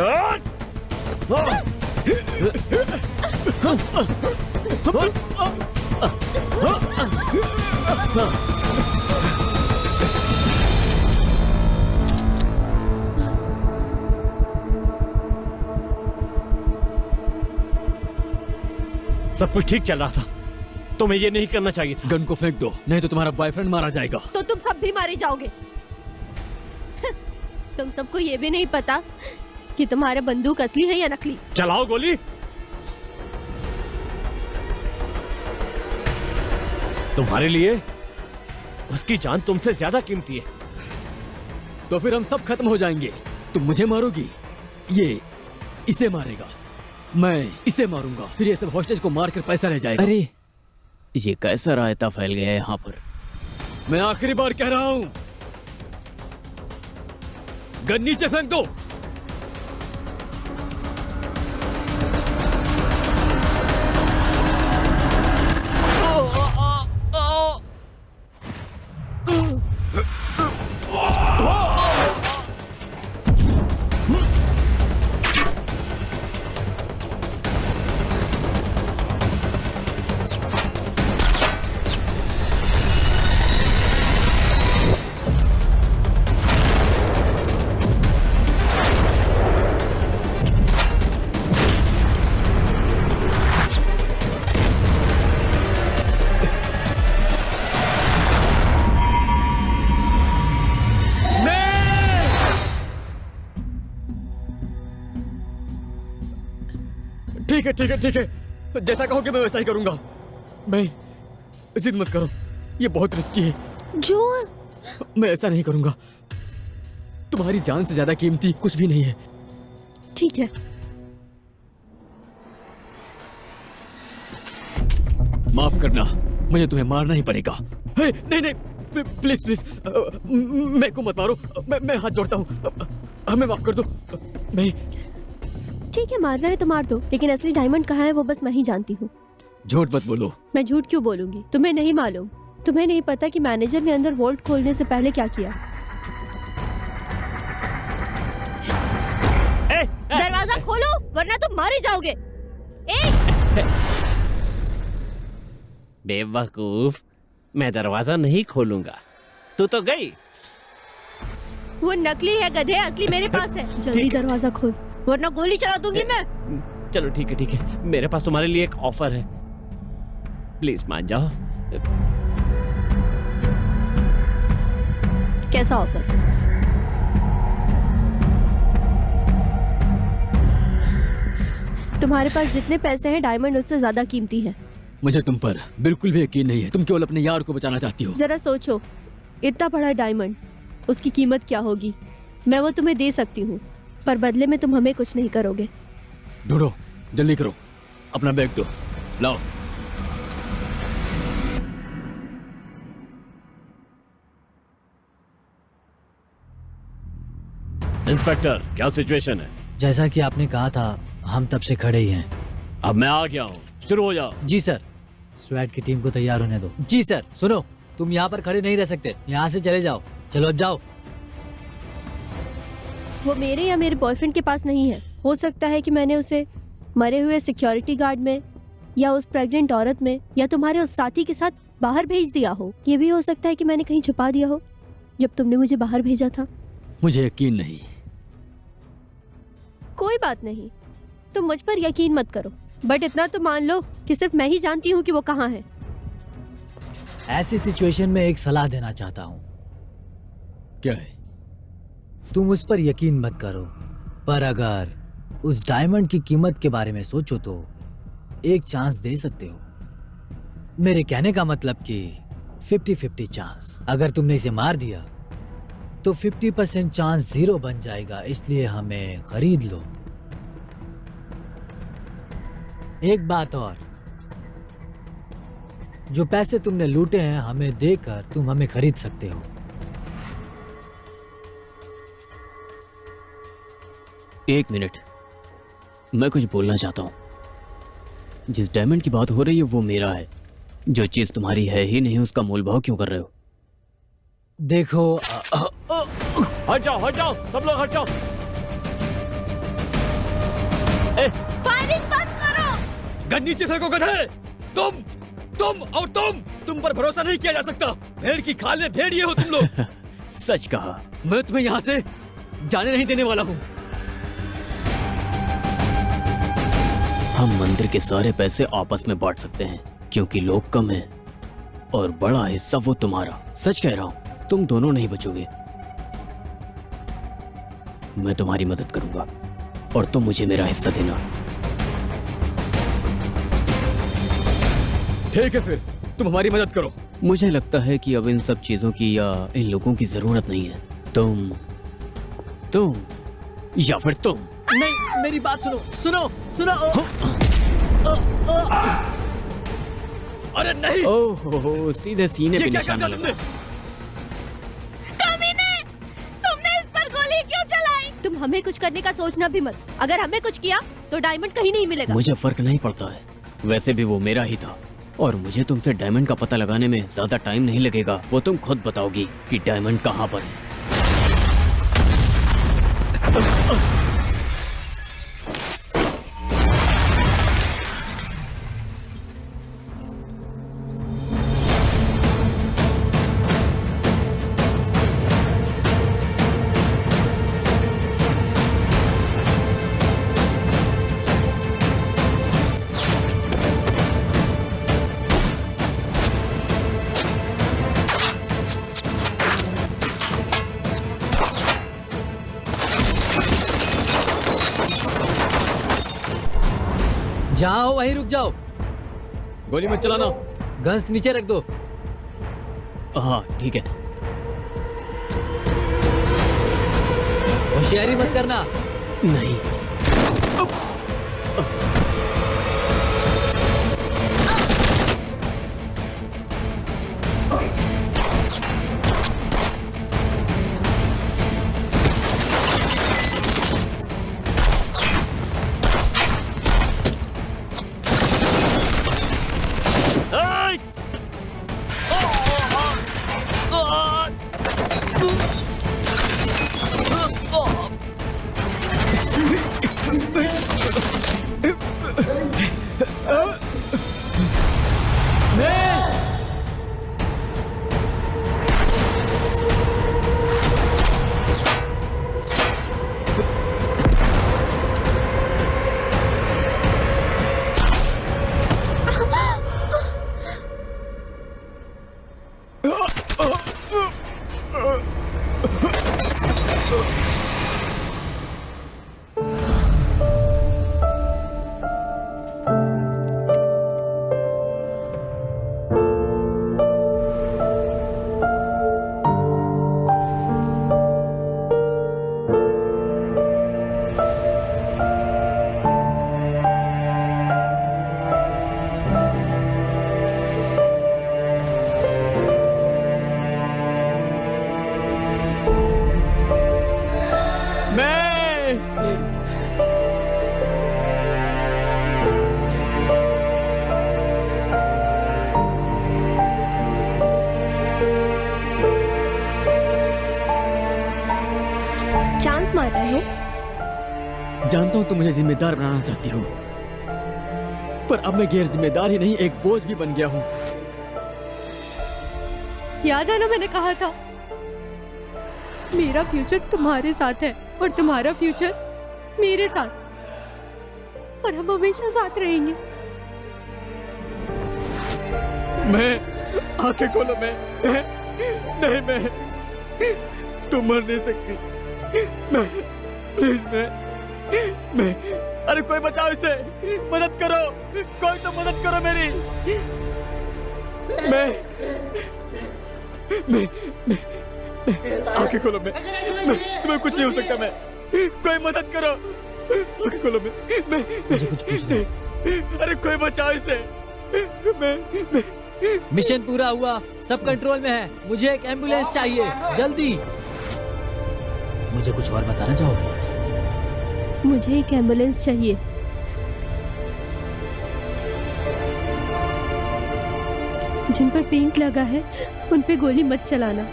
[SPEAKER 6] सब कुछ ठीक चल रहा था, तुम्हें ये नहीं करना चाहिए था।
[SPEAKER 5] गन को फेंक दो, नहीं तो तुम्हारा बॉयफ्रेंड मारा जाएगा।
[SPEAKER 4] तो तुम सब भी मारे जाओगे। तुम सबको ये भी नहीं पता कि तुम्हारा बंदूक असली है या नकली।
[SPEAKER 6] चलाओ गोली। तुम्हारे लिए उसकी जान तुमसे ज्यादा कीमती है।
[SPEAKER 5] तो फिर हम सब खत्म हो जाएंगे। तुम मुझे मारोगी, ये इसे मारेगा, मैं इसे मारूंगा, फिर ये सब हॉस्टेज को मार कर पैसा ले जाएगा।
[SPEAKER 3] अरे ये कैसा रायता फैल गया है यहाँ पर।
[SPEAKER 5] मैं आखिरी बार कह रहा हूं, गन नीचे फेंक दो। ठीक है, जैसा कहोगे मैं वैसा ही करूंगा। मैं जिद मत करो, ये बहुत रिस्की है।
[SPEAKER 4] जो
[SPEAKER 5] मैं ऐसा नहीं करूंगा, तुम्हारी जान से ज्यादा कीमती कुछ भी नहीं है।
[SPEAKER 4] ठीक है,
[SPEAKER 5] माफ करना, मुझे तुम्हें मारना ही पड़ेगा। नहीं, प्लीज मैं को मत मारो, मैं हाथ जोड़ता हूँ, हमें माफ कर दो। मैं
[SPEAKER 4] ठीक है, मारना है तो मार दो, लेकिन असली डायमंड कहाँ है वो बस मैं ही जानती हूँ।
[SPEAKER 5] झूठ मत बोलो।
[SPEAKER 4] मैं झूठ क्यों बोलूंगी? तुम्हें नहीं मालूम, तुम्हें नहीं पता कि मैनेजर ने अंदर वॉल्ट खोलने से पहले क्या किया। दरवाजा खोलो वरना तुम मारे जाओगे।
[SPEAKER 6] बेवकूफ, मैं दरवाजा नहीं खोलूंगा। तू तो गई।
[SPEAKER 4] वो नकली है गधे, असली मेरे पास है। जल्दी दरवाजा खोल वरना गोली चला दूंगी मैं।
[SPEAKER 6] चलो ठीक है, मेरे पास तुम्हारे लिए एक ऑफर है, प्लीज मान जाओ।
[SPEAKER 4] कैसा ऑफर? तुम्हारे पास जितने पैसे हैं डायमंड उससे ज्यादा कीमती है।
[SPEAKER 5] मुझे तुम पर बिल्कुल भी यकीन नहीं है। तुम केवल अपने यार को बचाना चाहती हो।
[SPEAKER 4] जरा सोचो, इतना बड़ा डायमंड, उसकी कीमत क्या होगी? मैं वो तुम्हें दे सकती हूँ, पर बदले में तुम हमें कुछ नहीं करोगे।
[SPEAKER 5] ढूंढो, जल्दी करो, अपना बैग दो, लाओ।
[SPEAKER 6] इंस्पेक्टर, क्या सिचुएशन है?
[SPEAKER 1] जैसा कि आपने कहा था, हम तब से खड़े ही हैं।
[SPEAKER 6] अब मैं आ गया हूँ, शुरू हो जाओ।
[SPEAKER 1] जी सर। स्वैट की टीम को तैयार होने दो। जी सर। सुनो, तुम यहाँ पर खड़े नहीं रह सकते, यहाँ से चले जाओ। चलो अब जाओ।
[SPEAKER 4] वो मेरे या मेरे बॉयफ्रेंड के पास नहीं है। हो सकता है कि मैंने उसे मरे हुए सिक्योरिटी गार्ड में, या उस प्रेग्नेंट औरत में, या तुम्हारे उस साथी के साथ बाहर भेज दिया हो। ये भी हो सकता है कि मैंने कहीं छुपा दिया हो जब तुमने मुझे बाहर भेजा था।
[SPEAKER 5] मुझे यकीन नहीं।
[SPEAKER 4] कोई बात नहीं, तुम मुझ पर यकीन मत करो, बट इतना तो मान लो कि सिर्फ मैं ही जानती हूँ कि वो कहाँ है।
[SPEAKER 1] ऐसी सिचुएशन में एक सलाह देना चाहता हूँ।
[SPEAKER 5] क्या है?
[SPEAKER 1] तुम उस पर यकीन मत करो, पर अगर उस डायमंड की कीमत के बारे में सोचो तो एक चांस दे सकते हो। मेरे कहने का मतलब कि 50-50 चांस। अगर तुमने इसे मार दिया तो 50% चांस 0 बन जाएगा, इसलिए हमें खरीद लो। एक बात और, जो पैसे तुमने लूटे हैं हमें देकर तुम हमें खरीद सकते हो।
[SPEAKER 3] एक मिनट, मैं कुछ बोलना चाहता हूँ। जिस डायमंड की बात हो रही है वो मेरा है। जो चीज तुम्हारी है ही नहीं उसका मोल भाव क्यों कर रहे हो?
[SPEAKER 1] देखो,
[SPEAKER 6] हट जाओ, सब लोग हट जाओ।
[SPEAKER 2] फायरिंग बंद करो।
[SPEAKER 5] गन नीचे फेंको गधे। तुम पर भरोसा नहीं किया जा सकता। भेड़ की खाल में भेड़िए हो तुम लोग।
[SPEAKER 3] सच कहा।
[SPEAKER 5] मैं तुम्हें यहाँ से जाने नहीं देने वाला हूँ।
[SPEAKER 3] हम मंदिर के सारे पैसे आपस में बांट सकते हैं क्योंकि लोग कम हैं और बड़ा हिस्सा वो तुम्हारा। सच कह रहा हूं, तुम दोनों नहीं बचोगे। मैं तुम्हारी मदद करूंगा और तुम मुझे मेरा हिस्सा देना।
[SPEAKER 5] ठीक है, फिर तुम हमारी मदद करो।
[SPEAKER 3] मुझे लगता है कि अब इन सब चीजों की या इन लोगों की जरूरत नहीं है। तुम या फिर तुम।
[SPEAKER 1] नहीं, मेरी बात सुनो।
[SPEAKER 5] अरे नहीं।
[SPEAKER 3] ओहो, सीधे सीने पे निशाना लगा।
[SPEAKER 2] तुमने इस पर गोली क्यों चलाई?
[SPEAKER 4] तुम हमें कुछ करने का सोचना भी मत। अगर हमें कुछ किया तो डायमंड कहीं नहीं मिलेगा।
[SPEAKER 3] मुझे फर्क नहीं पड़ता है, वैसे भी वो मेरा ही था और मुझे तुमसे डायमंड का पता लगाने में ज्यादा टाइम नहीं लगेगा। वो तुम खुद बताओगी कि डायमंड कहाँ पर है।
[SPEAKER 1] जाओ, वहीं रुक जाओ।
[SPEAKER 5] गोली मत चलाना।
[SPEAKER 1] गन्स नीचे रख दो।
[SPEAKER 3] हाँ ठीक है।
[SPEAKER 1] होशियारी मत करना।
[SPEAKER 3] नहीं।
[SPEAKER 4] चांस मार रहे हो?
[SPEAKER 5] जानता हूं तुम मुझे जिम्मेदार बनाना चाहती हो, पर अब मैं गैर जिम्मेदार ही नहीं, एक बोझ भी बन गया हूं।
[SPEAKER 4] याद है ना, मैंने कहा था मेरा फ्यूचर तुम्हारे साथ है और तुम्हारा फ्यूचर मेरे साथ, और हम हमेशा साथ रहेंगे।
[SPEAKER 5] मैं आंखें खोलो, मैं नहीं, मैं तुम मर नहीं सकती, मैं प्लीज, मैं अरे कोई बचाओ इसे, मदद करो, कोई तो मदद करो मेरी। मैं आंखें खोलो, मैं तुम्हें कुछ नहीं हो सकता, मैं कोई मदद करो, आंखें खोलो, मैं
[SPEAKER 1] मुझे कुछ पूछना है।
[SPEAKER 5] अरे कोई बचाओ इसे, मैं
[SPEAKER 1] मिशन पूरा हुआ, सब कंट्रोल में है। मुझे एक एम्बुलेंस चाहिए, जल्दी। मुझे कुछ और बताना चाहोगे?
[SPEAKER 4] मुझे एक एम्बुलेंस चाहिए। जिन पर पेंट लगा है उन पे गोली मत चलाना।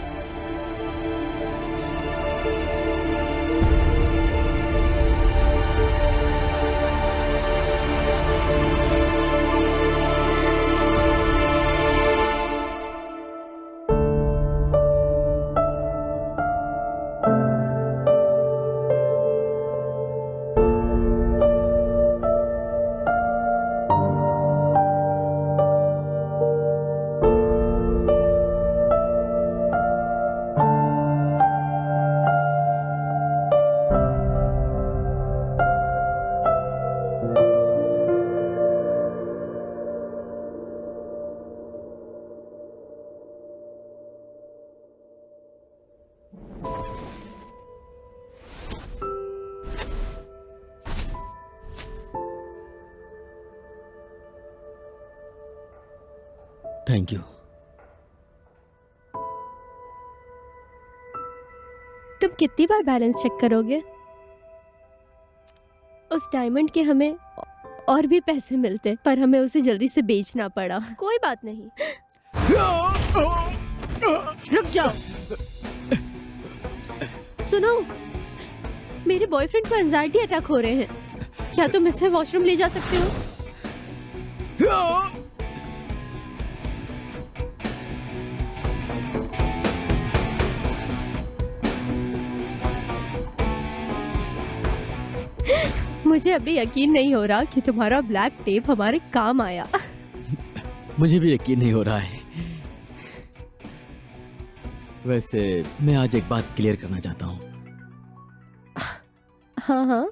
[SPEAKER 5] Thank you.
[SPEAKER 4] तुम कितनी बार बैलेंस चेक करोगे? उस डायमंड के हमें और भी पैसे मिलते, पर हमें उसे जल्दी से बेचना पड़ा। कोई बात नहीं, रुक जाओ। सुनो, मेरे बॉयफ्रेंड को एंजाइटी अटैक हो रहे हैं, क्या तुम इसे वॉशरूम ले जा सकते हो? मुझे अभी यकीन नहीं हो रहा कि तुम्हारा ब्लैक टेप हमारे काम आया।
[SPEAKER 5] मुझे भी यकीन नहीं हो रहा है। वैसे मैं आज एक बात क्लियर करना चाहता हूँ।
[SPEAKER 4] हाँ हाँ,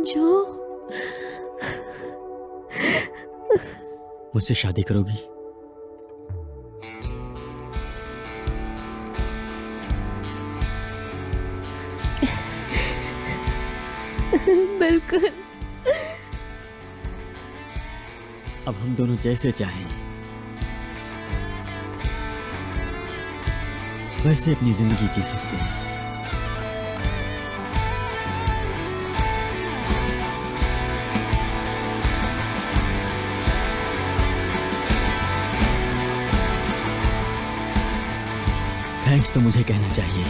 [SPEAKER 4] जो
[SPEAKER 5] मुझसे शादी करोगी?
[SPEAKER 4] बिल्कुल।
[SPEAKER 5] अब हम दोनों जैसे चाहें वैसे अपनी जिंदगी जी सकते हैं। थैंक्स तो मुझे कहना चाहिए।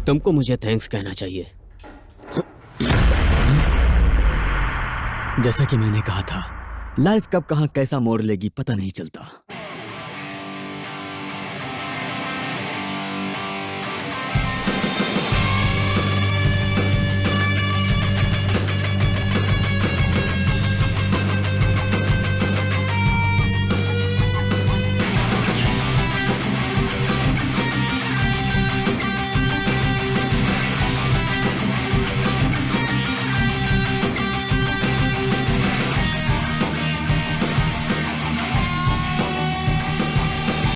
[SPEAKER 3] तुमको मुझे थैंक्स कहना चाहिए।
[SPEAKER 5] जैसा कि मैंने कहा था, लाइफ कब कहां कैसा मोड़ लेगी पता नहीं चलता।